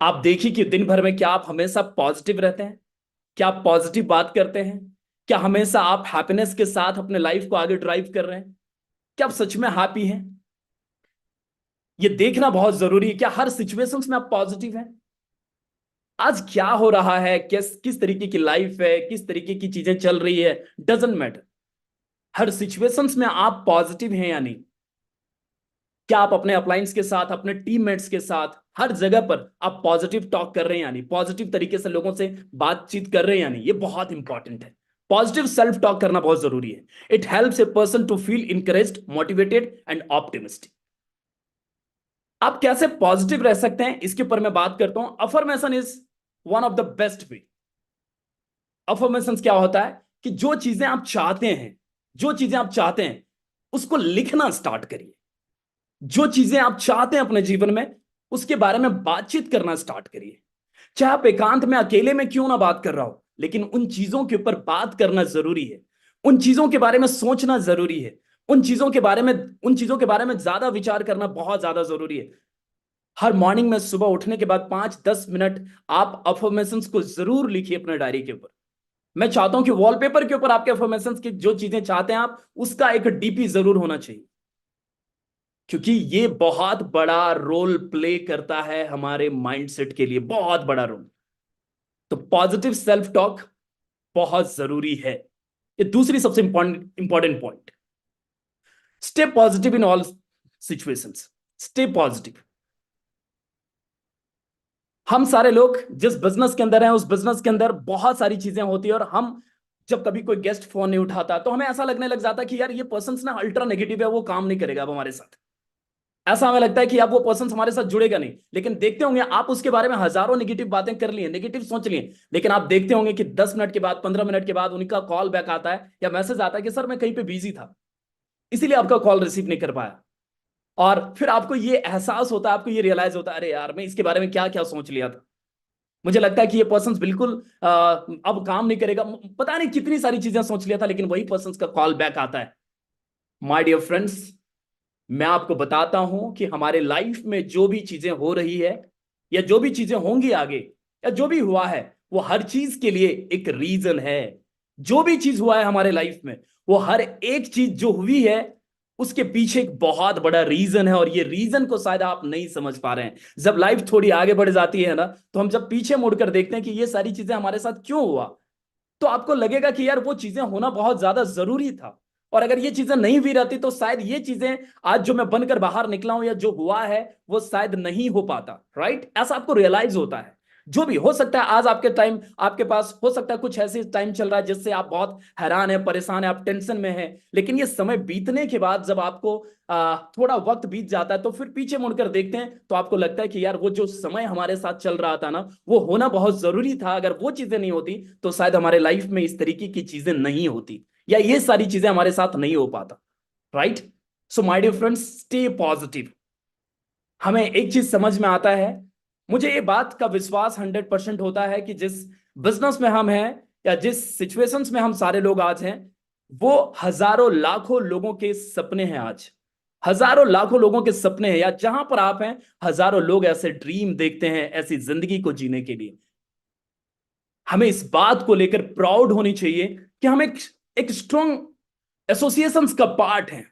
आप देखिए कि दिन भर में क्या आप हमेशा पॉजिटिव रहते हैं? क्या आप पॉजिटिव बात करते हैं? क्या हमेशा आप हैप्पीनेस के साथ अपने लाइफ को आगे ड्राइव कर रहे हैं? क्या आप सच में हैप्पी हैं? ये देखना बहुत जरूरी है। क्या हर सिचुएशंस में आप पॉजिटिव हैं? आज क्या हो रहा है, किस किस तरीके की लाइफ है, किस तरीके की चीजें चल रही है, डजेंट मैटर। हर सिचुएशंस में आप पॉजिटिव हैं या नहीं? क्या आप अपने अपलाइंस के साथ, अपने टीममेट्स के साथ हर जगह पर आप पॉजिटिव टॉक कर रहे हैं या नहीं? पॉजिटिव तरीके से लोगों से बातचीत कर रहे हैं या नहीं? ये बहुत इंपॉर्टेंट है। पॉजिटिव सेल्फ टॉक करना बहुत जरूरी है। It helps a person to feel encouraged, motivated and optimistic. आप कैसे पॉजिटिव रह सकते हैं इसके ऊपर मैं बात करता हूं। Affirmation is one of the best way. Affirmation क्या होता है कि जो चीजें आप चाहते हैं, जो चीजें आप चाहते हैं उसको लिखना स्टार्ट करिए। जो चीजें आप चाहते हैं अपने जीवन में उसके बारे में बातचीत करना स्टार्ट करिए। चाहे आप एकांत में अकेले में क्यों ना बात कर रहा हो, लेकिन उन चीजों के ऊपर बात करना जरूरी है। उन चीजों के बारे में सोचना जरूरी है। उन चीजों के बारे में ज्यादा विचार करना बहुत ज्यादा जरूरी है। हर मॉर्निंग में सुबह उठने के बाद 5-10 मिनट आप अफर्मेशंस को जरूर लिखिए अपने डायरी के ऊपर। मैं चाहता हूं कि वॉलपेपर के ऊपर आपके अफर्मेशंस की जो चीजें चाहते हैं आप, उसका एक डीपी जरूर होना चाहिए। क्योंकि ये बहुत बड़ा रोल प्ले करता है हमारे माइंडसेट के लिए, बहुत बड़ा रोल। तो पॉजिटिव सेल्फ टॉक बहुत जरूरी है। ये दूसरी सबसे important point. Stay positive in all situations. Stay positive. हम सारे लोग जिस बिजनेस के अंदर हैं, उस बिजनेस के अंदर बहुत सारी चीजें होती है, और हम जब कभी कोई गेस्ट फोन नहीं उठाता तो हमें ऐसा लगने लग जाता है कि यार ये पर्सन ना अल्ट्रा नेगेटिव है, वो काम नहीं करेगा अब हमारे साथ। ऐसा हमें लगता है कि अब वो पर्सन हमारे साथ जुड़ेगा नहीं। लेकिन देखते होंगे आप उसके बारे में हजारों नेगेटिव बातें कर लिए, नेगेटिव सोच लिए, लेकिन आप देखते होंगे कि 10 मिनट के बाद, 15 मिनट के बाद उनका कॉल बैक आता है या मैसेज आता है कि सर मैं कहीं पे बिजी था, इसीलिए आपका कॉल रिसीव नहीं कर पाया। और फिर आपको ये एहसास होता है, आपको ये रियलाइज होता है, अरे यार मैं इसके बारे में क्या क्या सोच लिया था। मुझे लगता है कि ये पर्सन बिल्कुल अब काम नहीं करेगा, पता नहीं कितनी सारी चीजें सोच लिया था, लेकिन वही पर्सन का कॉल बैक आता है। माय डियर फ्रेंड्स, मैं आपको बताता हूं कि हमारे लाइफ में जो भी चीजें हो रही है, या जो भी चीजें होंगी आगे, या जो भी हुआ है, वो हर चीज के लिए एक रीजन है। जो भी चीज हुआ है हमारे लाइफ में, वो हर एक चीज जो हुई है, उसके पीछे एक बहुत बड़ा रीजन है, और ये रीजन को शायद आप नहीं समझ पा रहे हैं। जब लाइफ थोड़ी आगे बढ़ जाती है ना, तो हम जब पीछे मुड़कर देखते हैं कि ये सारी चीजें हमारे साथ क्यों हुआ, तो आपको लगेगा कि यार वो चीजें होना बहुत ज्यादा जरूरी था। और अगर ये चीजें नहीं भी रहती तो शायद ये चीजें आज जो मैं बनकर बाहर निकला हूं या जो हुआ है, वो शायद नहीं हो पाता। राइट? ऐसा आपको रियलाइज होता है। जो भी हो सकता है, आज आपके टाइम आपके पास हो सकता है कुछ ऐसी टाइम चल रहा है जिससे आप बहुत हैरान है, परेशान है, आप टेंशन में हैं, लेकिन ये समय बीतने के बाद जब आपको थोड़ा वक्त बीत जाता है, तो फिर पीछे मुड़कर देखते हैं तो आपको लगता है कि यार वो जो समय हमारे साथ चल रहा था ना, वो होना बहुत जरूरी था। अगर वो चीजें नहीं होती तो शायद हमारे लाइफ में इस तरीके की चीजें नहीं होती, या ये सारी चीजें हमारे साथ नहीं हो पाता। Right? So my dear friends, stay positive. हमें एक चीज समझ में आता है, मुझे ये बात का विश्वास 100% होता है कि जिस बिजनेस में हम हैं, या जिस सिचुएशंस में हम सारे लोग आज हैं, वो हजारों लाखों लोगों के सपने हैं आज। हजारों लाखों लोगों के सपने हैं, या जहां पर आप हैं, हजारों लोग ऐसे ड्रीम देखते हैं ऐसी जिंदगी को जीने के लिए। हमें इस बात को लेकर प्राउड होनी चाहिए कि हम एक स्ट्रॉन्ग एसोसिएशंस का पार्ट हैं।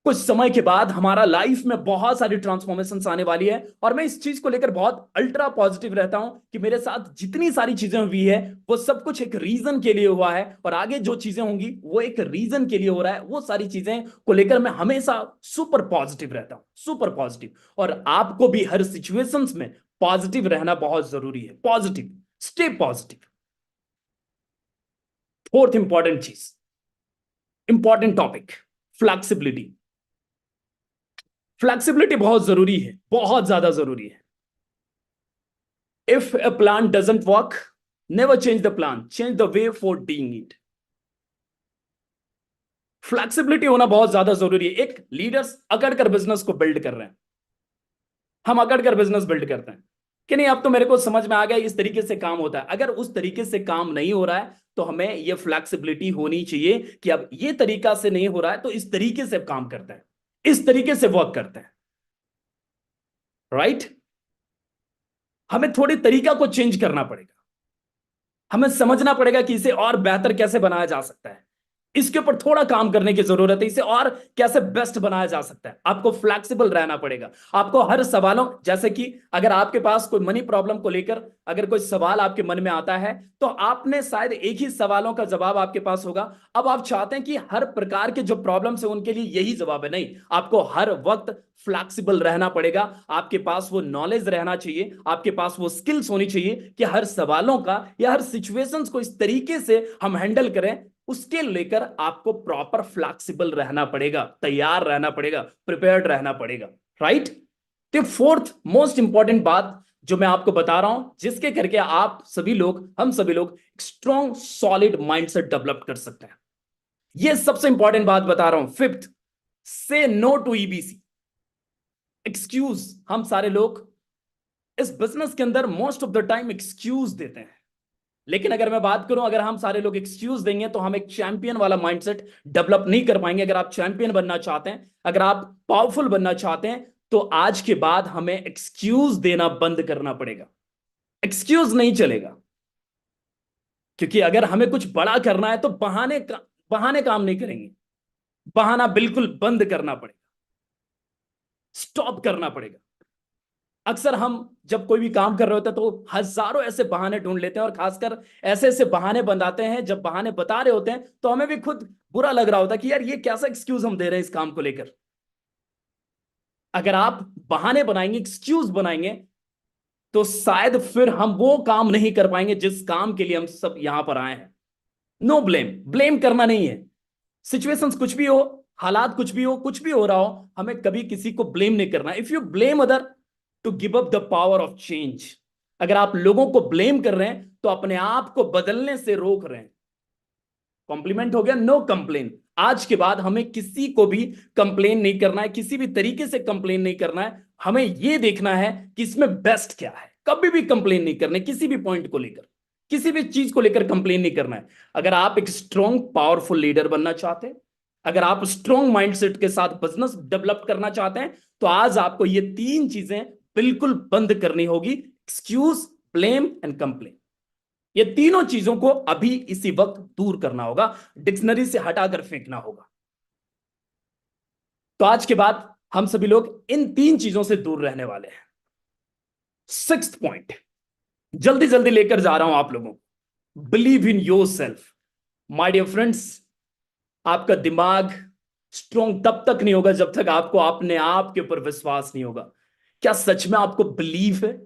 कुछ समय के बाद हमारा लाइफ में बहुत सारी ट्रांसफॉर्मेशंस आने वाली है, और मैं इस चीज को लेकर बहुत अल्ट्रा पॉजिटिव रहता हूं कि मेरे साथ जितनी सारी चीजें हुई है, वो सब कुछ एक रीजन के लिए हुआ है, और आगे जो चीजें होंगी वो एक रीजन के लिए हो रहा है। वो सारी चीजें को लेकर मैं हमेशा सुपर पॉजिटिव रहता हूं, सुपर पॉजिटिव। और आपको भी हर सिचुएशंस में पॉजिटिव रहना बहुत जरूरी है। Positive, stay positive. Fourth important चीज, इंपॉर्टेंट टॉपिक, फ्लेक्सिबिलिटी। फ्लेक्सिबिलिटी बहुत जरूरी है, बहुत ज्यादा जरूरी है। If a plan doesn't work, never change the plan, change the way for doing it. Flexibility होना बहुत ज्यादा जरूरी है। एक लीडर्स अकड़ कर बिजनेस को बिल्ड कर रहे हैं, हम अकड़ कर बिजनेस बिल्ड करते हैं कि नहीं अब तो मेरे को समझ में आ गया इस तरीके से काम होता है। अगर उस तरीके से काम नहीं हो रहा है, तो हमें यह फ्लेक्सिबिलिटी होनी चाहिए कि अब ये तरीका से नहीं हो रहा है, तो इस तरीके से काम करते हैं, इस तरीके से वर्क करते हैं। राइट? हमें थोड़ी तरीका को चेंज करना पड़ेगा। हमें समझना पड़ेगा कि इसे और बेहतर कैसे बनाया जा सकता है, इसके ऊपर थोड़ा काम करने की जरूरत है, इसे और कैसे बेस्ट बनाया जा सकता है। आपको फ्लेक्सिबल रहना पड़ेगा। आपको हर सवालों, जैसे कि अगर आपके पास कोई मनी प्रॉब्लम को लेकर अगर कोई सवाल आपके मन में आता है, तो आपने शायद एक ही सवालों का जवाब आपके पास होगा। अब आप चाहते हैं कि हर प्रकार के जो प्रॉब्लम्स है उनके लिए यही जवाब है, नहीं, आपको हर वक्त फ्लेक्सिबल रहना पड़ेगा। आपके पास वो नॉलेज रहना चाहिए, आपके पास वो स्किल्स होनी चाहिए कि हर सवालों का या हर सिचुएशंस को इस तरीके से हम हैंडल करें। उसके लेकर आपको प्रॉपर फ्लेक्सिबल रहना पड़ेगा, तैयार रहना पड़ेगा, प्रिपेयर्ड रहना पड़ेगा। राइट? तो फोर्थ मोस्ट इंपॉर्टेंट बात जो मैं आपको बता रहा हूं, जिसके करके आप सभी लोग, हम सभी लोग स्ट्रॉन्ग सॉलिड माइंडसेट डेवलप कर सकते हैं। यह सबसे इंपॉर्टेंट बात बता रहा हूं। फिफ्थ, से नो टू ईबीसी, एक्सक्यूज। हम सारे लोग इस बिजनेस के अंदर most of the time excuse देते हैं, लेकिन अगर मैं बात करूं, अगर हम सारे लोग एक्सक्यूज देंगे तो हम एक चैंपियन वाला माइंडसेट डेवलप नहीं कर पाएंगे। अगर आप चैंपियन बनना चाहते हैं, अगर आप पावरफुल बनना चाहते हैं, तो आज के बाद हमें एक्सक्यूज देना बंद करना पड़ेगा। एक्सक्यूज नहीं चलेगा, क्योंकि अगर हमें कुछ बड़ा करना है तो बहाने काम नहीं करेंगे। बहाना बिल्कुल बंद करना पड़ेगा। स्टॉप करना पड़ेगा। अक्सर हम जब कोई भी काम कर रहे होते हैं तो हजारों ऐसे बहाने ढूंढ लेते हैं, और खासकर ऐसे ऐसे बहाने बनाते हैं, जब बहाने बता रहे होते हैं तो हमें भी खुद बुरा लग रहा होता है कि यार ये कैसा एक्सक्यूज हम दे रहे हैं इस काम को लेकर। अगर आप बहाने बनाएंगे, एक्सक्यूज बनाएंगे, तो शायद फिर हम वो काम नहीं कर पाएंगे जिस काम के लिए हम सब यहां पर आए हैं। नो ब्लेम, ब्लेम करना नहीं है। सिचुएशंस कुछ भी हो, हालात कुछ भी हो, कुछ भी हो रहा हो, हमें कभी किसी को ब्लेम नहीं करना। If you blame other to give up the power of change. अगर आप लोगों को ब्लेम कर रहे हैं तो अपने आप को बदलने से रोक रहे हैं। कॉम्प्लीमेंट हो गया, नो कंप्लेन। आज के बाद हमें किसी को भी कंप्लेन नहीं करना है, किसी भी तरीके से कंप्लेन नहीं करना है। हमें यह देखना है कि इसमें बेस्ट क्या है। कभी भी कंप्लेन नहीं करना है, किसी भी पॉइंट को लेकर, किसी भी चीज को लेकर कंप्लेन नहीं करना है। अगर आप एक स्ट्रॉन्ग पावरफुल लीडर बनना चाहते हैं, अगर आप स्ट्रॉन्ग माइंडसेट के साथ बिजनेस डेवलप करना चाहते हैं, तो आज आपको ये तीन चीजें बिल्कुल बंद करनी होगी। Excuse, blame and complain. ये तीनों चीजों को अभी इसी वक्त दूर करना होगा, डिक्शनरी से हटाकर फेंकना होगा। तो आज के बाद हम सभी लोग इन तीन चीजों से दूर रहने वाले हैं। सिक्स्थ पॉइंट जल्दी जल्दी लेकर जा रहा हूं आप लोगों को, believe in your self. My dear friends, आपका दिमाग स्ट्रॉन्ग तब तक नहीं होगा जब तक आपको अपने आप के ऊपर विश्वास नहीं होगा। क्या सच में आपको बिलीव है?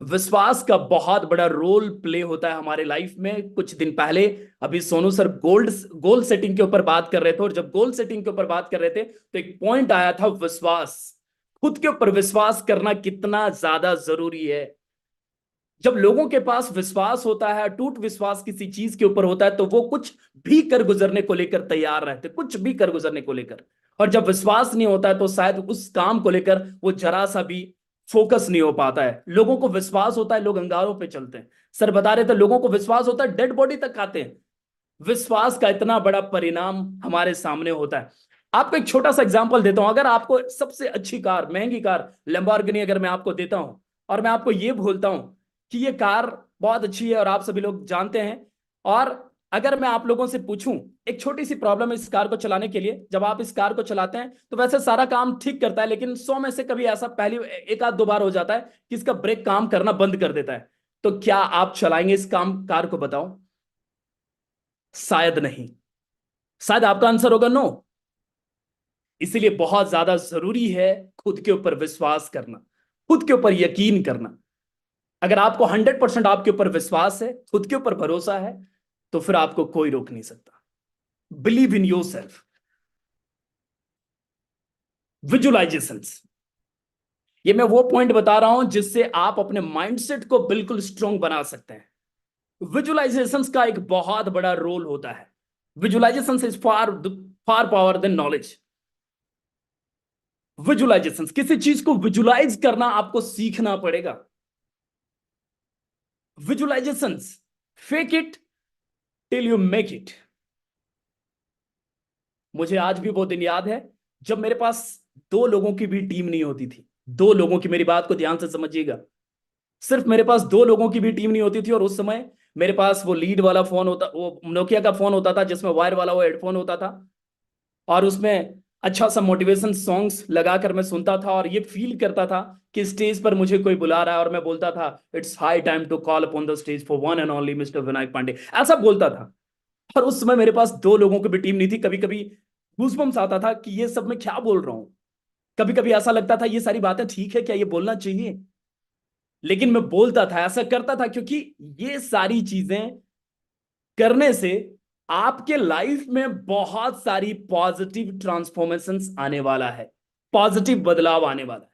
विश्वास का बहुत बड़ा रोल प्ले होता है हमारे लाइफ में। कुछ दिन पहले अभी सोनू सर गोल सेटिंग के ऊपर बात कर रहे थे, और जब गोल सेटिंग के ऊपर बात कर रहे थे तो एक पॉइंट आया था विश्वास। खुद के ऊपर विश्वास करना कितना ज्यादा जरूरी है। जब लोगों के पास विश्वास होता है, अटूट विश्वास किसी चीज के ऊपर होता है, तो वो कुछ भी कर गुजरने को लेकर तैयार रहते, कुछ भी कर गुजरने को लेकर। और जब विश्वास नहीं होता है तो शायद उस काम को लेकर वो जरा सा भी फोकस नहीं हो पाता है। लोगों को विश्वास होता है, लोग अंगारों पे चलते हैं। सर बता रहे थे, लोगों को विश्वास होता है, डेड बॉडी तक खाते हैं। विश्वास का इतना बड़ा परिणाम हमारे सामने होता है। आपको एक छोटा सा एग्जांपल देता हूं। अगर आपको सबसे अच्छी कार, महंगी कार लैम्बोर्गिनी अगर मैं आपको देता हूं, और मैं आपको ये बोलता हूं कि ये कार बहुत अच्छी है और आप सभी लोग जानते हैं, और अगर मैं आप लोगों से पूछूं, एक छोटी सी प्रॉब्लम है इस कार को चलाने के लिए। जब आप इस कार को चलाते हैं तो वैसे सारा काम ठीक करता है, लेकिन 100 में से कभी ऐसा पहली एक आध दो बार हो जाता है कि इसका ब्रेक काम करना बंद कर देता है। तो क्या आप चलाएंगे इस कार को? बताओ। शायद नहीं। शायद आपका आंसर होगा नो। इसीलिए बहुत ज्यादा जरूरी है खुद के ऊपर विश्वास करना, खुद के ऊपर यकीन करना। अगर आपको 100% आपके ऊपर विश्वास है, खुद के ऊपर भरोसा है, तो फिर आपको कोई रोक नहीं सकता। Believe in your self. Visualisations, ये मैं वो पॉइंट बता रहा हूं जिससे आप अपने माइंडसेट को बिल्कुल स्ट्रांग बना सकते हैं। विजुअलाइजेशंस का एक बहुत बड़ा रोल होता है। Visualizations is far far power than knowledge. Visualizations, किसी चीज को विजुअलाइज करना आपको सीखना पड़ेगा। Visualizations, fake it till you make it. मुझे आज भी वो दिन याद है जब मेरे पास दो लोगों की भी टीम नहीं होती थी। दो लोगों की, मेरी बात को ध्यान से समझिएगा, सिर्फ मेरे पास दो लोगों की भी टीम नहीं होती थी। और उस समय मेरे पास वो लीड वाला फोन होता, वो नोकिया का फोन होता था जिसमें वायर वाला वो हेडफोन होता था, और उसमें अच्छा सा मोटिवेशन सॉन्ग्स लगाकर मैं सुनता था, और ये फील करता था कि स्टेज पर मुझे कोई बुला रहा है, और मैं बोलता था it's high time to call upon the stage for one and only mister Vinayak Pandey, ऐसा बोलता था। और उस समय मेरे पास दो लोगों की भी टीम नहीं थी। कभी कभी गूज़बम्स आता था कि ये सब मैं क्या बोल रहा हूं। कभी कभी ऐसा लगता था ये सारी बातें ठीक है क्या, ये बोलना चाहिए, लेकिन मैं बोलता था, ऐसा करता था, क्योंकि ये सारी चीजें करने से आपके लाइफ में बहुत सारी पॉजिटिव ट्रांसफॉर्मेशंस आने वाला है, पॉजिटिव बदलाव आने वाला है।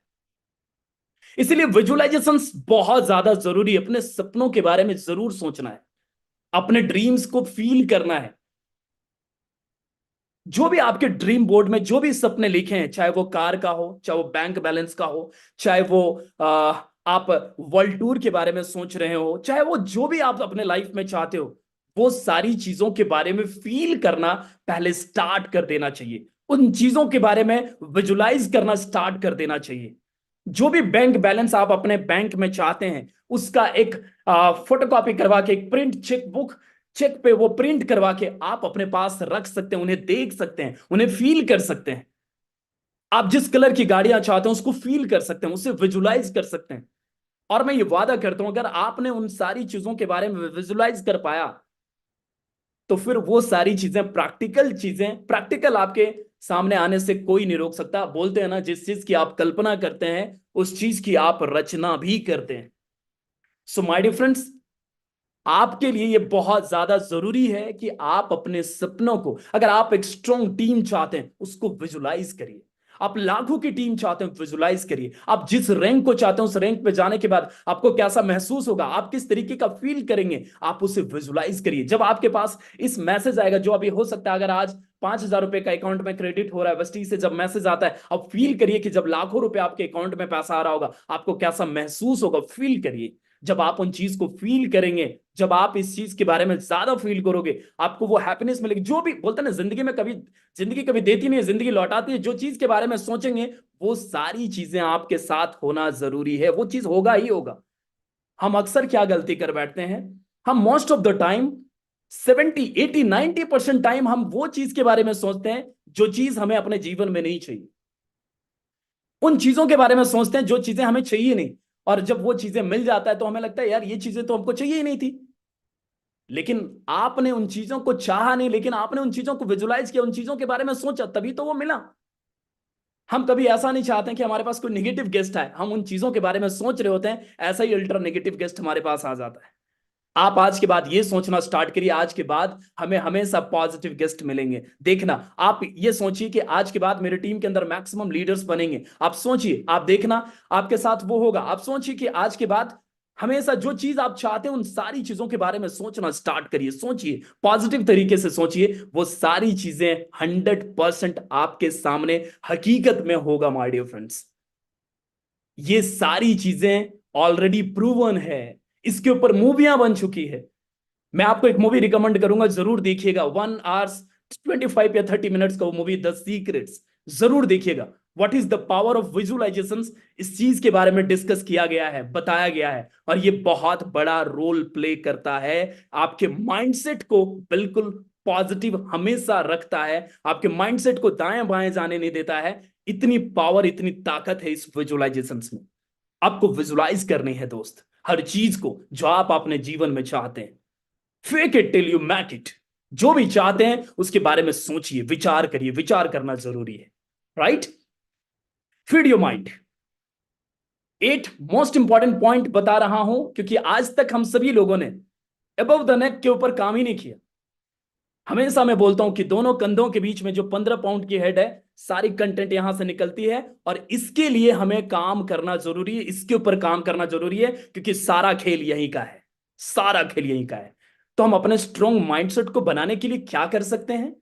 इसलिए विजुअलाइजेशंस बहुत ज्यादा जरूरी है। अपने सपनों के बारे में जरूर सोचना है, अपने ड्रीम्स को फील करना है। जो भी आपके ड्रीम बोर्ड में जो भी सपने लिखे हैं, चाहे वो कार का हो, चाहे वो बैंक बैलेंस का हो, चाहे वो आप वर्ल्ड टूर के बारे में सोच रहे हो, चाहे वो जो भी आप अपने लाइफ में चाहते हो, वो सारी चीजों के बारे में फील करना पहले स्टार्ट कर देना चाहिए। उन चीजों के बारे में विजुलाइज करना स्टार्ट कर देना चाहिए। जो भी बैंक बैलेंस आप अपने बैंक में चाहते हैं, उसका एक फोटोकॉपी करवा के, एक प्रिंट चेक बुक, चेक पे वो प्रिंट करवा के आप अपने पास रख सकते हैं, उन्हें देख सकते हैं, उन्हें फील कर सकते हैं। आप जिस कलर की गाड़ियां चाहते हैं उसको फील कर सकते हैं, उसे विजुलाइज कर सकते हैं। और मैं ये वादा करता हूं अगर आपने उन सारी चीजों के बारे में विजुलाइज कर पाया तो फिर वो सारी चीजें, प्रैक्टिकल चीजें, प्रैक्टिकल आपके सामने आने से कोई नहीं रोक सकता। बोलते हैं ना, जिस चीज की आप कल्पना करते हैं उस चीज की आप रचना भी करते हैं। सो माय डियर फ्रेंड्स, आपके लिए ये बहुत ज्यादा जरूरी है कि आप अपने सपनों को, अगर आप एक स्ट्रॉन्ग टीम चाहते हैं उसको विजुलाइज करिए। आप लाखों की टीम चाहते हैं, विजुलाइज करिए। आप जिस रैंक को चाहते हैं उस रैंक पे जाने के बाद आपको कैसा महसूस होगा, आप किस तरीके का फील करेंगे, आप उसे विजुलाइज करिए। जब आपके पास इस मैसेज आएगा, जो अभी हो सकता है अगर आज 5,000 रुपए का अकाउंट में क्रेडिट हो रहा है, वस्ती से जब मैसेज आता है, अब फील करिए कि जब लाखों रुपए आपके अकाउंट में पैसा आ रहा होगा आपको कैसा महसूस होगा, फील करिए। जब आप उन चीज को फील करेंगे, जब आप इस चीज के बारे में ज्यादा फील करोगे, आपको वो हैप्पीनेस मिलेगी। जो भी बोलते हैं ना, जिंदगी कभी देती नहीं है, जिंदगी लौटाती है। जो चीज के बारे में सोचेंगे वो सारी चीजें आपके साथ होना जरूरी है, वो चीज होगा ही होगा। हम अक्सर क्या गलती कर बैठते हैं, हम most of the time 70, 80, 90% time हम वो चीज के बारे में सोचते हैं जो चीज हमें अपने जीवन में नहीं चाहिए। उन चीजों के बारे में सोचते हैं जो चीजें हमें चाहिए नहीं, और जब वो चीजें मिल जाता है तो हमें लगता है यार ये चीजें तो हमको चाहिए ही नहीं थी। लेकिन आपने उन चीजों को चाहा नहीं, लेकिन आपने उन चीजों को विजुलाइज किया, उन चीजों के बारे में सोचा, तभी तो वो मिला। हम कभी ऐसा नहीं चाहते कि हमारे पास कोई नेगेटिव गेस्ट आए, हम उन चीजों के बारे में सोच रहे होते हैं, ऐसा ही अल्ट्रा नेगेटिव गेस्ट हमारे पास आ जाता है। आप आज के बाद ये सोचना स्टार्ट करिए, आज के बाद हमें हमेशा पॉजिटिव गेस्ट मिलेंगे। देखना, आप ये सोचिए कि आज के बाद मेरे टीम के अंदर मैक्सिमम लीडर्स बनेंगे। आप सोचिए, आप देखना आपके साथ वो होगा। आप सोचिए कि आज के बाद हमेशा जो चीज आप चाहते हैं उन सारी चीजों के बारे में सोचना स्टार्ट करिए। सोचिए, पॉजिटिव तरीके से सोचिए, वो सारी चीजें 100% आपके सामने हकीकत में होगा। माय डियर फ्रेंड्स, ये सारी चीजें ऑलरेडी प्रूवन है, इसके ऊपर मूवियां बन चुकी है। मैं आपको एक मूवी रिकमेंड करूंगा, जरूर देखिएगा। 1 hours 25 या 30 मिनट्स का वो मूवी, द सीक्रेट्स, जरूर देखिएगा। What is the power of visualisations, इस चीज के बारे में डिस्कस किया गया है, बताया गया है, और ये बहुत बड़ा रोल प्ले करता है। आपके माइंडसेट को बिल्कुल पॉजिटिव हमेशा रखता है, आपके माइंडसेट को दाएं बाएं जाने नहीं देता है। इतनी पावर, इतनी ताकत है इस विजुअलाइजेशंस में। आपको विजुलाइज करनी है दोस्त, हर चीज को जो आप अपने जीवन में चाहते हैं। Fake it till you make it, जो भी चाहते हैं उसके बारे में सोचिए, विचार करिए। विचार करना जरूरी है, right? Feed your mind. 8 most important point बता रहा हूं क्योंकि आज तक हम सभी लोगों ने अबव द नेक के ऊपर काम ही नहीं किया। हमेशा मैं बोलता हूं कि दोनों कंधों के बीच में जो 15 पाउंड की हेड है, सारी कंटेंट यहां से निकलती है, और इसके लिए हमें काम करना जरूरी है, इसके ऊपर काम करना जरूरी है, क्योंकि सारा खेल यहीं का है, सारा खेल यहीं का है। तो हम अपने स्ट्रॉन्ग माइंडसेट को बनाने के लिए क्या कर सकते हैं?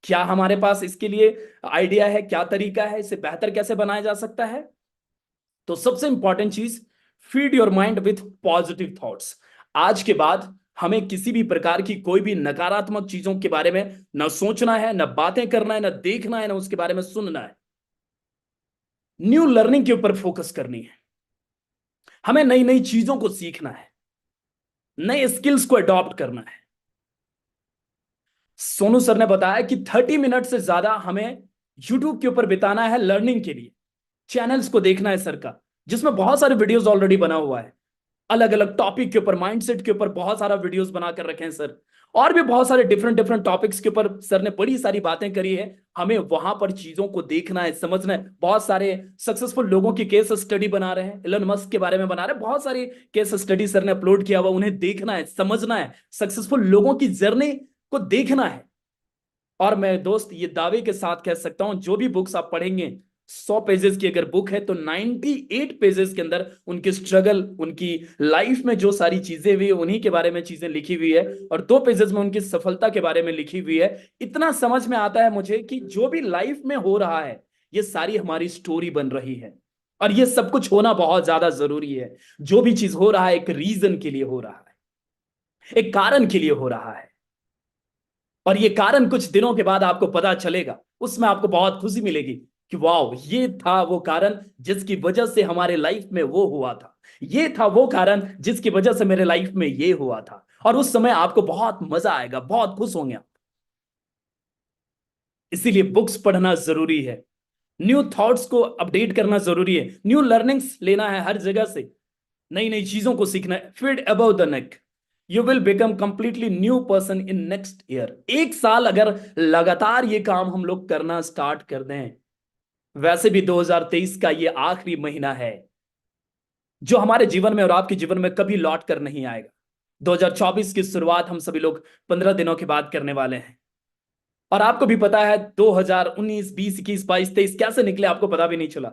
क्या हमारे पास इसके लिए आइडिया है? क्या तरीका है? इसे बेहतर कैसे बनाया जा सकता है? तो सबसे इंपॉर्टेंट चीज, feed your mind with positive thoughts. आज के बाद हमें किसी भी प्रकार की कोई भी नकारात्मक चीजों के बारे में ना सोचना है, ना बातें करना है, ना देखना है, ना उसके बारे में सुनना है। न्यू लर्निंग के ऊपर फोकस करनी है। हमें नई नई चीजों को सीखना है, नए स्किल्स को अडॉप्ट करना है। सोनू सर ने बताया कि 30 मिनट से ज्यादा हमें यूट्यूब के ऊपर बिताना है लर्निंग के लिए। चैनल्स को देखना है सर का, जिसमें बहुत सारे वीडियोस ऑलरेडी बना हुआ है, अलग अलग टॉपिक के ऊपर, माइंडसेट के ऊपर बहुत सारा वीडियोस बना कर रखे हैं सर। और भी बहुत सारे डिफरेंट डिफरेंट टॉपिक्स के ऊपर सर ने बड़ी सारी बातें करी है। हमें वहां पर चीजों को देखना है, समझना है। बहुत सारे सक्सेसफुल लोगों की केस स्टडी बना रहे हैं, इलन मस्क के बारे में बना रहे हैं, बहुत सारी केस स्टडी सर ने अपलोड किया हुआ, उन्हें देखना है, समझना है, सक्सेसफुल लोगों की जर्नी को देखना है। और मैं दोस्त ये दावे के साथ कह सकता हूं, जो भी बुक्स आप पढ़ेंगे, 100 पेजेस की अगर बुक है तो 98 पेजेस के अंदर उनकी स्ट्रगल, उनकी लाइफ में जो सारी चीजें हुई उन्हीं के बारे में चीजें लिखी हुई है, और 2 पेजेस में उनकी सफलता के बारे में लिखी हुई है। इतना समझ में आता है मुझे कि जो भी लाइफ में हो रहा है ये सारी हमारी स्टोरी बन रही है, और ये सब कुछ होना बहुत ज्यादा जरूरी है। जो भी चीज हो रहा है एक रीजन के लिए हो रहा है, एक कारण के लिए हो रहा है, और ये कारण कुछ दिनों के बाद आपको पता चलेगा, उसमें आपको बहुत खुशी मिलेगी कि वाह, ये था वो कारण जिसकी वजह से हमारे लाइफ में वो हुआ था, ये था वो कारण जिसकी वजह से मेरे लाइफ में ये हुआ था। और उस समय आपको बहुत मजा आएगा, बहुत खुश होंगे आप। इसीलिए बुक्स पढ़ना जरूरी है, न्यू थॉट्स को अपडेट करना जरूरी है, न्यू लर्निंग्स लेना है हर जगह से, नई नई चीजों को सीखना है। Feed about the neck, you will become completely new person in next year. एक साल अगर लगातार ये काम हम लोग करना स्टार्ट कर दें, वैसे भी 2023 का ये आखिरी महीना है जो हमारे जीवन में और आपके जीवन में कभी लौट कर नहीं आएगा। 2024 की शुरुआत हम सभी लोग 15 दिनों के बाद करने वाले हैं, और आपको भी पता है 2019, 20, 21, 22, 23 कैसे निकले आपको पता भी नहीं चला।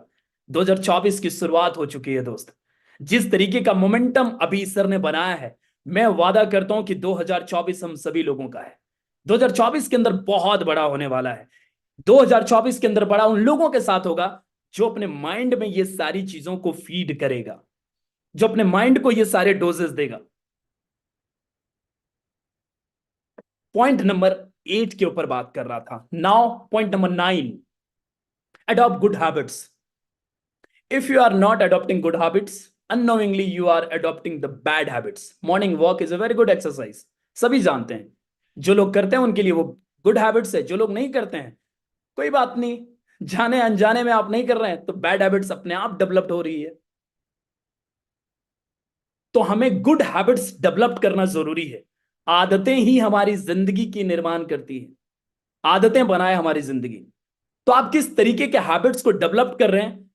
2024 की शुरुआत हो चुकी है दोस्त। जिस तरीके का मोमेंटम अभी सर ने बनाया है, मैं वादा करता हूं कि 2024 हम सभी लोगों का है। 2024 के अंदर बहुत बड़ा होने वाला है। 2024 के अंदर बड़ा उन लोगों के साथ होगा जो अपने माइंड में ये सारी चीजों को फीड करेगा, जो अपने माइंड को ये सारे डोजेस देगा। पॉइंट नंबर 8 के ऊपर बात कर रहा था। Now point number 9, adopt good habits. If you are not adopting good habits, unknowingly you are adopting the bad habits. Morning walk is a very good exercise. सभी जानते हैं, जो लोग करते हैं उनके लिए वो गुड हैबिट्स है, जो लोग नहीं करते हैं कोई बात नहीं, जाने अनजाने में आप नहीं कर रहे हैं तो बैड हैबिट्स अपने आप डेवलप्ड हो रही है। तो हमें गुड हैबिट्स डेवलप करना जरूरी है। आदतें ही हमारी जिंदगी की निर्माण करती है, आदतें बनाए हमारी जिंदगी। तो आप किस तरीके के हैबिट्स को डेवलप कर रहे हैं,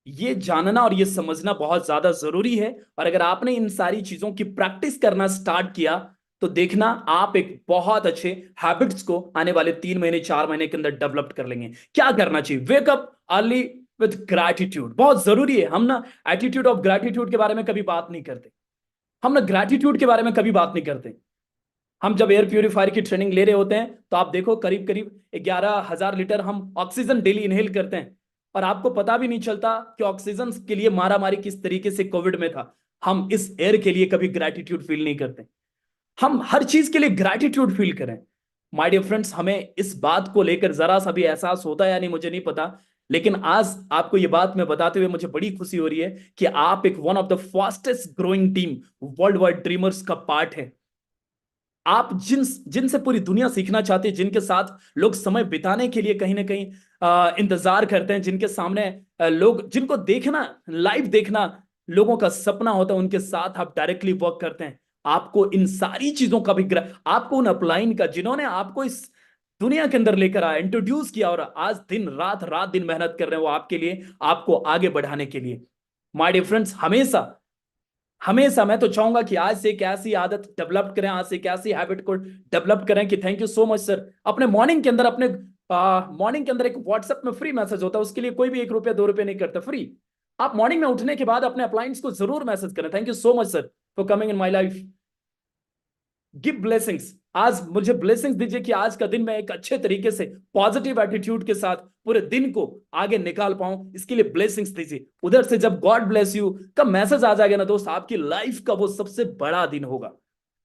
ये जानना और ये समझना बहुत ज्यादा जरूरी है। और अगर आपने इन सारी चीजों की प्रैक्टिस करना स्टार्ट किया तो देखना आप एक बहुत अच्छे हैबिट्स को आने वाले 3 महीने 4 महीने के अंदर डेवलप कर लेंगे। क्या करना चाहिए? Wake up early with gratitude, बहुत जरूरी है। हम ना एटीट्यूड ऑफ ग्रैटिट्यूड के बारे में कभी बात नहीं करते, हम ना ग्रैटिट्यूड के बारे में कभी बात नहीं करते। हम जब एयर प्यूरिफायर की ट्रेनिंग ले रहे होते हैं तो आप देखो करीब करीब 11,000 लीटर हम ऑक्सीजन डेली इनहेल करते हैं, और आपको पता भी नहीं चलता कि ऑक्सीजन के लिए मारामारी किस तरीके से कोविड में था। हम इस एयर के लिए कभी ग्रैटिट्यूड फील नहीं करते। हम हर चीज के लिए ग्रैटिट्यूड फील करें। माय डियर फ्रेंड्स, हमें इस बात को लेकर जरा सा भी एहसास होता है या नहीं मुझे नहीं पता, लेकिन आज आपको ये बात मैं बताते हुए मुझे बड़ी खुशी हो रही है कि आप एक one of the fastest growing team world wide dreamers का पार्ट है। आप जिनसे पूरी दुनिया सीखना चाहती है, जिनके साथ लोग समय बिताने के लिए कहीं ना कहीं इंतजार करते हैं, जिनके सामने लोग जिनको देखना, लाइव देखना लोगों का सपना होता है, उनके साथ आप डायरेक्टली वर्क करते हैं। आपको इन सारी चीजों का भी आपको उन अपलाइन का जिन्होंने आपको इस दुनिया के अंदर लेकर आया, इंट्रोड्यूस किया, और आज दिन रात रात दिन मेहनत कर रहे हैं वो आपके लिए, आपको आगे बढ़ाने के लिए। माय डियर फ्रेंड्स, हमेशा हमेशा मैं तो चाहूंगा कि आज से एक ऐसी आदत डेवलप करें, आज से एक ऐसी हैबिट को डेवलप करें कि thank you so much sir. अपने मॉर्निंग के अंदर एक व्हाट्सएप में फ्री मैसेज होता है, उसके लिए कोई भी 1 रुपया 2 रुपये नहीं करता, फ्री। आप मॉर्निंग में उठने के बाद अपने अप्लायंस को जरूर मैसेज करें, thank you so much sir for coming in my life, give blessings. आज मुझे ब्लेसिंग्स दीजिए कि आज का दिन मैं एक अच्छे तरीके से पॉजिटिव एटीट्यूड के साथ पूरे दिन को आगे निकाल पाऊं, इसके लिए ब्लेसिंग्स दीजिए। उधर से जब गॉड ब्लेस यू का मैसेज आ जाएगा ना दोस्त, आपकी लाइफ का वो सबसे बड़ा दिन होगा।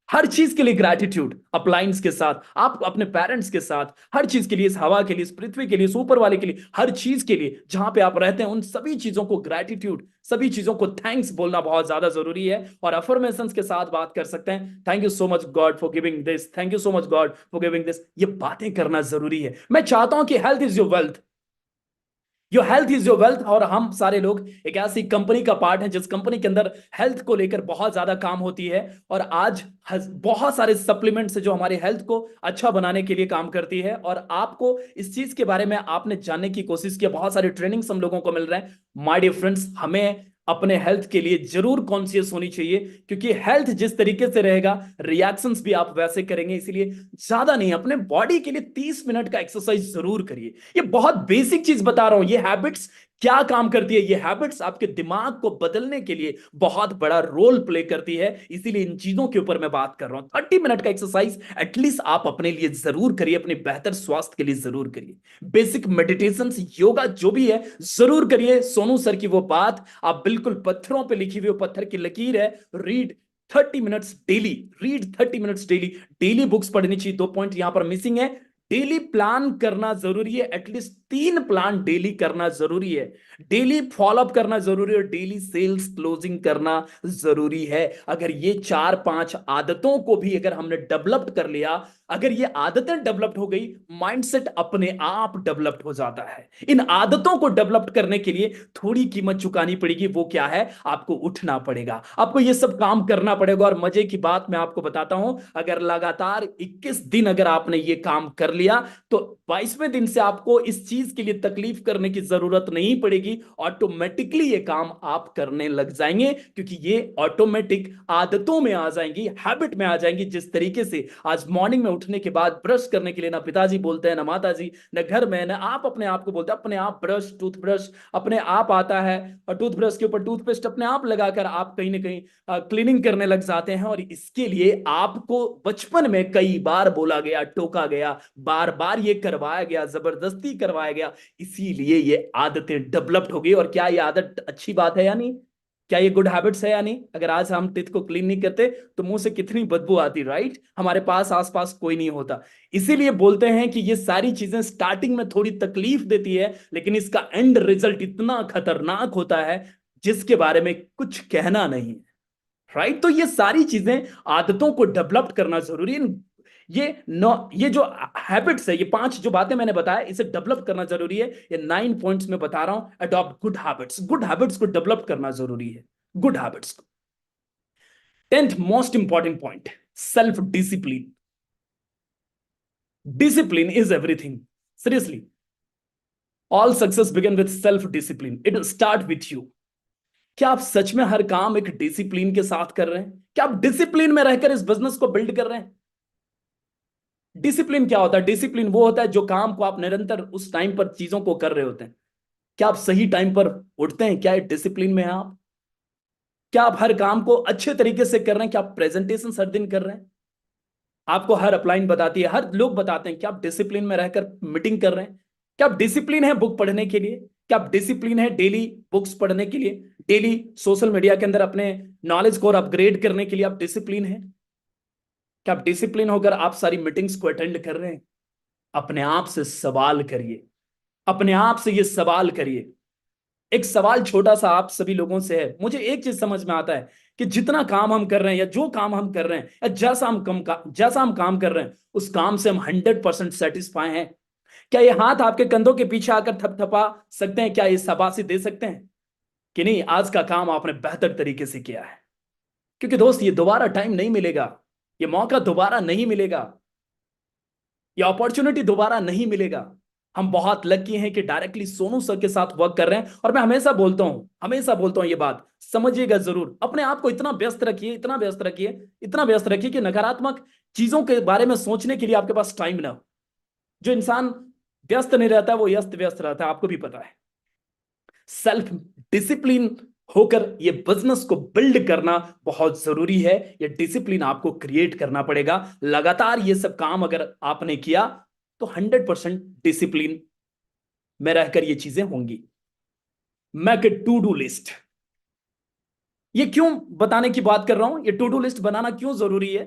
हर चीज के लिए ग्रैटिट्यूड, अप्लायंस के साथ, आप अपने पेरेंट्स के साथ, हर चीज के लिए, इस हवा के लिए, इस पृथ्वी के लिए, इस ऊपर वाले के लिए, हर चीज के लिए जहां पे आप रहते हैं, उन सभी चीजों को ग्रैटिट्यूड, सभी चीजों को थैंक्स बोलना बहुत ज्यादा जरूरी है। और अफर्मेशंस के साथ बात कर सकते हैं, thank you so much God for giving this, thank you so much God for giving this. ये बातें करना जरूरी है। मैं चाहता हूं कि health is your wealth, your health is your wealth. और हम सारे लोग एक ऐसी कंपनी का पार्ट है जिस कंपनी के अंदर हेल्थ को लेकर बहुत ज्यादा काम होती है, और आज बहुत सारे सप्लीमेंट्स है जो हमारे हेल्थ को अच्छा बनाने के लिए काम करती है। और आपको इस चीज के बारे में आपने जानने की कोशिश की, बहुत सारे ट्रेनिंग्स हम लोगों को मिल रहे हैं। माय डियर फ्रेंड्स, हमें अपने हेल्थ के लिए जरूर कॉन्शियस होनी चाहिए, क्योंकि हेल्थ जिस तरीके से रहेगा रिएक्शंस भी आप वैसे करेंगे। इसीलिए ज्यादा नहीं, अपने बॉडी के लिए 30 मिनट का एक्सरसाइज जरूर करिए। ये बहुत बेसिक चीज बता रहा हूं, ये हैबिट्स क्या काम करती है, ये हैबिट्स आपके दिमाग को बदलने के लिए बहुत बड़ा रोल प्ले करती है। इसीलिए इन चीजों के ऊपर मैं बात कर रहा हूं। 30 मिनट का एक्सरसाइज एटलीस्ट आप अपने लिए जरूर करिए, अपने बेहतर स्वास्थ्य के लिए जरूर करिए। बेसिक मेडिटेशन, योगा जो भी है जरूर करिए। सोनू सर की वो बात आप बिल्कुल पत्थरों पे लिखी हुई, वो पत्थर की लकीर है, read 30 minutes daily, read 30 minutes daily. Daily books पढ़नी चाहिए। 2 पॉइंट यहां पर मिसिंग है। डेली प्लान करना जरूरी है, एटलीस्ट 3 प्लान डेली करना जरूरी है, डेली फॉलोअप करना जरूरी है, डेली सेल्स क्लोजिंग करना जरूरी है। अगर ये 4-5 आदतों को भी अगर हमने डेवलप कर लिया अगर ये आदतें डेवलप्ड हो गई, माइंडसेट अपने आप डेवलप्ड हो जाता है। इन आदतों को डेवलप करने के लिए थोड़ी कीमत चुकानी पड़ेगी। वो क्या है? आपको उठना पड़ेगा, आपको ये सब काम करना पड़ेगा। और मजे की बात मैं आपको बताता हूं, अगर लगातार 21 दिन अगर आपने ये काम कर लिया तो 22वें दिन से आपको इस चीज के लिए तकलीफ करने की जरूरत नहीं पड़ेगी। ऑटोमेटिकली ये काम आप करने लग जाएंगे, क्योंकि ये ऑटोमेटिक आदतों में आ जाएंगी, हैबिट में आ जाएंगी। जिस तरीके से आज मॉर्निंग में उठने के बाद ब्रश करने के लिए ना पिताजी बोलते हैं, ना माताजी, ना घर में, ना आप अपने आप को बोलते हैं, अपने आप ब्रश टूथब्रश अपने आप आता है, और टूथब्रश के ऊपर टूथपेस्ट अपने आप लगाकर आप कहीं ना कहीं क्लीनिंग करने लग जाते हैं। और इसके लिए आपको बचपन में कई बार बोला गया, टोका गया, बार बार ये करवाया गया, जबरदस्ती करवाया गया, इसीलिए ये आदतें डेवलप्ड हो गई। और क्या ये आदत अच्छी बात है या नहीं? क्या ये गुड हैबिट्स है या नहीं? अगर आज हम टीथ को क्लीन नहीं करते तो मुंह से कितनी बदबू आती, राइट? हमारे पास आसपास कोई नहीं होता। इसीलिए बोलते हैं कि ये सारी चीजें स्टार्टिंग में थोड़ी तकलीफ देती है, लेकिन इसका एंड रिजल्ट इतना खतरनाक होता है जिसके बारे में कुछ कहना नहीं है, राइट? तो ये सारी चीजें, आदतों को डेवलप करना जरूरी है। ये जो हैबिट्स है, ये 5 जो बातें मैंने बताया, इसे डेवलप करना जरूरी है। ये 9 पॉइंट्स में बता रहा हूं। Adopt good habits, good habits को डेवलप करना जरूरी है, गुड हैबिट्स को। 10th most important point, self discipline. Discipline is everything, seriously. All success begin with self discipline, it start with you. क्या आप सच में हर काम एक डिसिप्लिन के साथ कर रहे हैं? क्या आप डिसिप्लिन में रहकर इस बिजनेस को बिल्ड कर रहे हैं? डिसिप्लिन क्या होता है? डिसिप्लिन वो होता है जो काम को आप निरंतर उस टाइम पर चीजों को कर रहे होते हैं। क्या आप सही टाइम पर उठते हैं? क्या डिसिप्लिन में है आप? क्या आप हर काम को अच्छे तरीके से कर रहे हैं? क्या आप प्रेजेंटेशन हर दिन कर रहे हैं? आपको हर अपलाइन बताती है, हर लोग बताते हैं, क्या आप डिसिप्लिन में रहकर मीटिंग कर रहे हैं? क्या आप डिसिप्लिन है बुक पढ़ने के लिए? क्या आप डिसिप्लिन है डेली बुक्स पढ़ने के लिए, डेली सोशल मीडिया के अंदर अपने नॉलेज को और अपग्रेड करने के लिए आप डिसिप्लिन है? क्या आप डिसिप्लिन होकर आप सारी मीटिंग्स को अटेंड कर रहे हैं? अपने आप से सवाल करिए, अपने आप से ये सवाल करिए। एक सवाल छोटा सा आप सभी लोगों से है। मुझे एक चीज समझ में आता है कि जितना काम हम कर रहे हैं, या जो काम हम कर रहे हैं, या जैसा हम काम कर रहे हैं, उस काम से हम 100% सेटिस्फाई हैं? क्या ये हाथ आपके कंधों के पीछे आकर थपथपा सकते हैं? क्या ये शाबाशी दे सकते हैं कि नहीं आज का काम आपने बेहतर तरीके से किया है? क्योंकि दोस्त, ये दोबारा टाइम नहीं मिलेगा, ये मौका दोबारा नहीं मिलेगा, ये अपॉर्चुनिटी दोबारा नहीं मिलेगा। हम बहुत लकी हैं कि डायरेक्टली सोनू सर के साथ वर्क कर रहे हैं। और मैं हमेशा बोलता हूं ये बात समझिएगा जरूर। अपने आप को इतना व्यस्त रखिए, इतना व्यस्त रखिए, इतना व्यस्त रखिए कि नकारात्मक चीजों के बारे में सोचने के लिए आपके पास टाइम ना हो। जो इंसान व्यस्त नहीं रहता वो व्यस्त व्यस्त रहता है, आपको भी पता है। सेल्फ डिसिप्लिन होकर ये बिजनेस को बिल्ड करना बहुत जरूरी है। ये डिसिप्लिन आपको क्रिएट करना पड़ेगा। लगातार ये सब काम अगर आपने किया तो 100% डिसिप्लिन में रहकर ये चीजें होंगी। Make a to do list. ये क्यों बताने की बात कर रहा हूं? ये टू डू लिस्ट बनाना क्यों जरूरी है?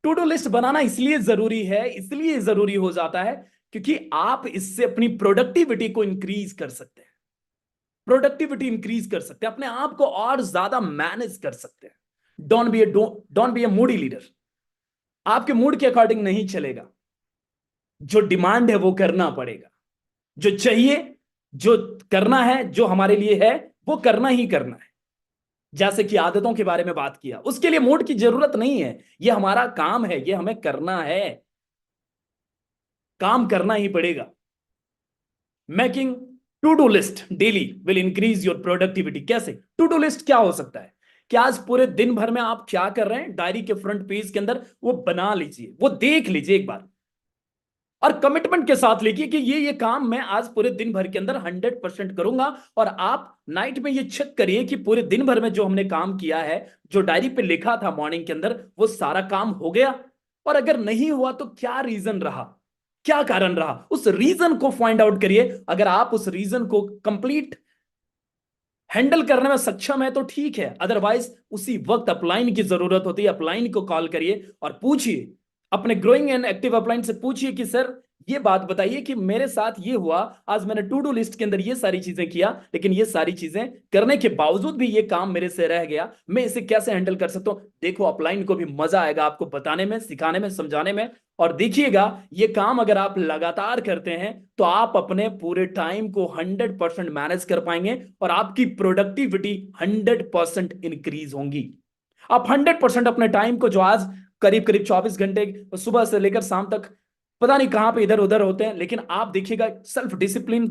टू डू लिस्ट बनाना इसलिए जरूरी हो जाता है क्योंकि आप इससे अपनी प्रोडक्टिविटी को इंक्रीज कर सकते हैं। प्रोडक्टिविटी इंक्रीज कर सकते हैं, अपने आप को और ज्यादा मैनेज कर सकते हैं। Don't be A Moody leader. आपके मूड के अकॉर्डिंग नहीं चलेगा। जो डिमांड है वो करना पड़ेगा, जो चाहिए, जो करना है, जो हमारे लिए है वो करना ही करना है। जैसे कि आदतों के बारे में बात किया, उसके लिए मूड की जरूरत नहीं है। ये हमारा काम है, ये हमें करना है, काम करना ही पड़ेगा। Making to do list daily will increase your productivity. कैसे? टू डू लिस्ट क्या हो सकता है कि आज पूरे दिन भर में आप क्या कर रहे हैं, डायरी के फ्रंट पेज के अंदर वो बना लीजिए, वो देख लीजिए एक बार, और कमिटमेंट के साथ लिखिए कि ये काम मैं आज पूरे दिन भर के अंदर 100% करूंगा। और आप नाइट में ये चेक करिए कि पूरे दिन भर में जो हमने काम किया है, जो डायरी पे लिखा था मॉर्निंग के अंदर, वो सारा काम हो गया। और अगर नहीं हुआ तो क्या रीजन रहा, क्या कारण रहा, उस रीजन को फाइंड आउट करिए। अगर आप उस रीजन को कंप्लीट हैंडल करने में सक्षम है तो ठीक है, अदरवाइज उसी वक्त अपलाइन की जरूरत होती है। अपलाइन को कॉल करिए और पूछिए, अपने ग्रोइंग एंड एक्टिव अपलाइन से पूछिए कि सर ये बात बताइए कि मेरे साथ ये हुआ, आज मैंने टू डू लिस्ट के अंदर ये सारी चीजें किया, लेकिन ये सारी चीजें करने के बावजूद भी ये काम मेरे से रह गया, मैं इसे कैसे हैंडल कर सकता हूं? देखो अपलाइन को भी मजा आएगा आपको बताने में, सिखाने में, समझाने में। और देखिएगा ये काम अगर आप लगातार करते हैं तो आप अपने पूरे टाइम को 100% मैनेज कर पाएंगे और आपकी प्रोडक्टिविटी 100% इंक्रीज होंगी। आप 100% अपने टाइम को, जो आज करीब करीब 24 घंटे सुबह से लेकर शाम तक पता नहीं कहां पे इधर उधर होते हैं, लेकिन आप देखिएगा सेल्फ डिसिप्लिन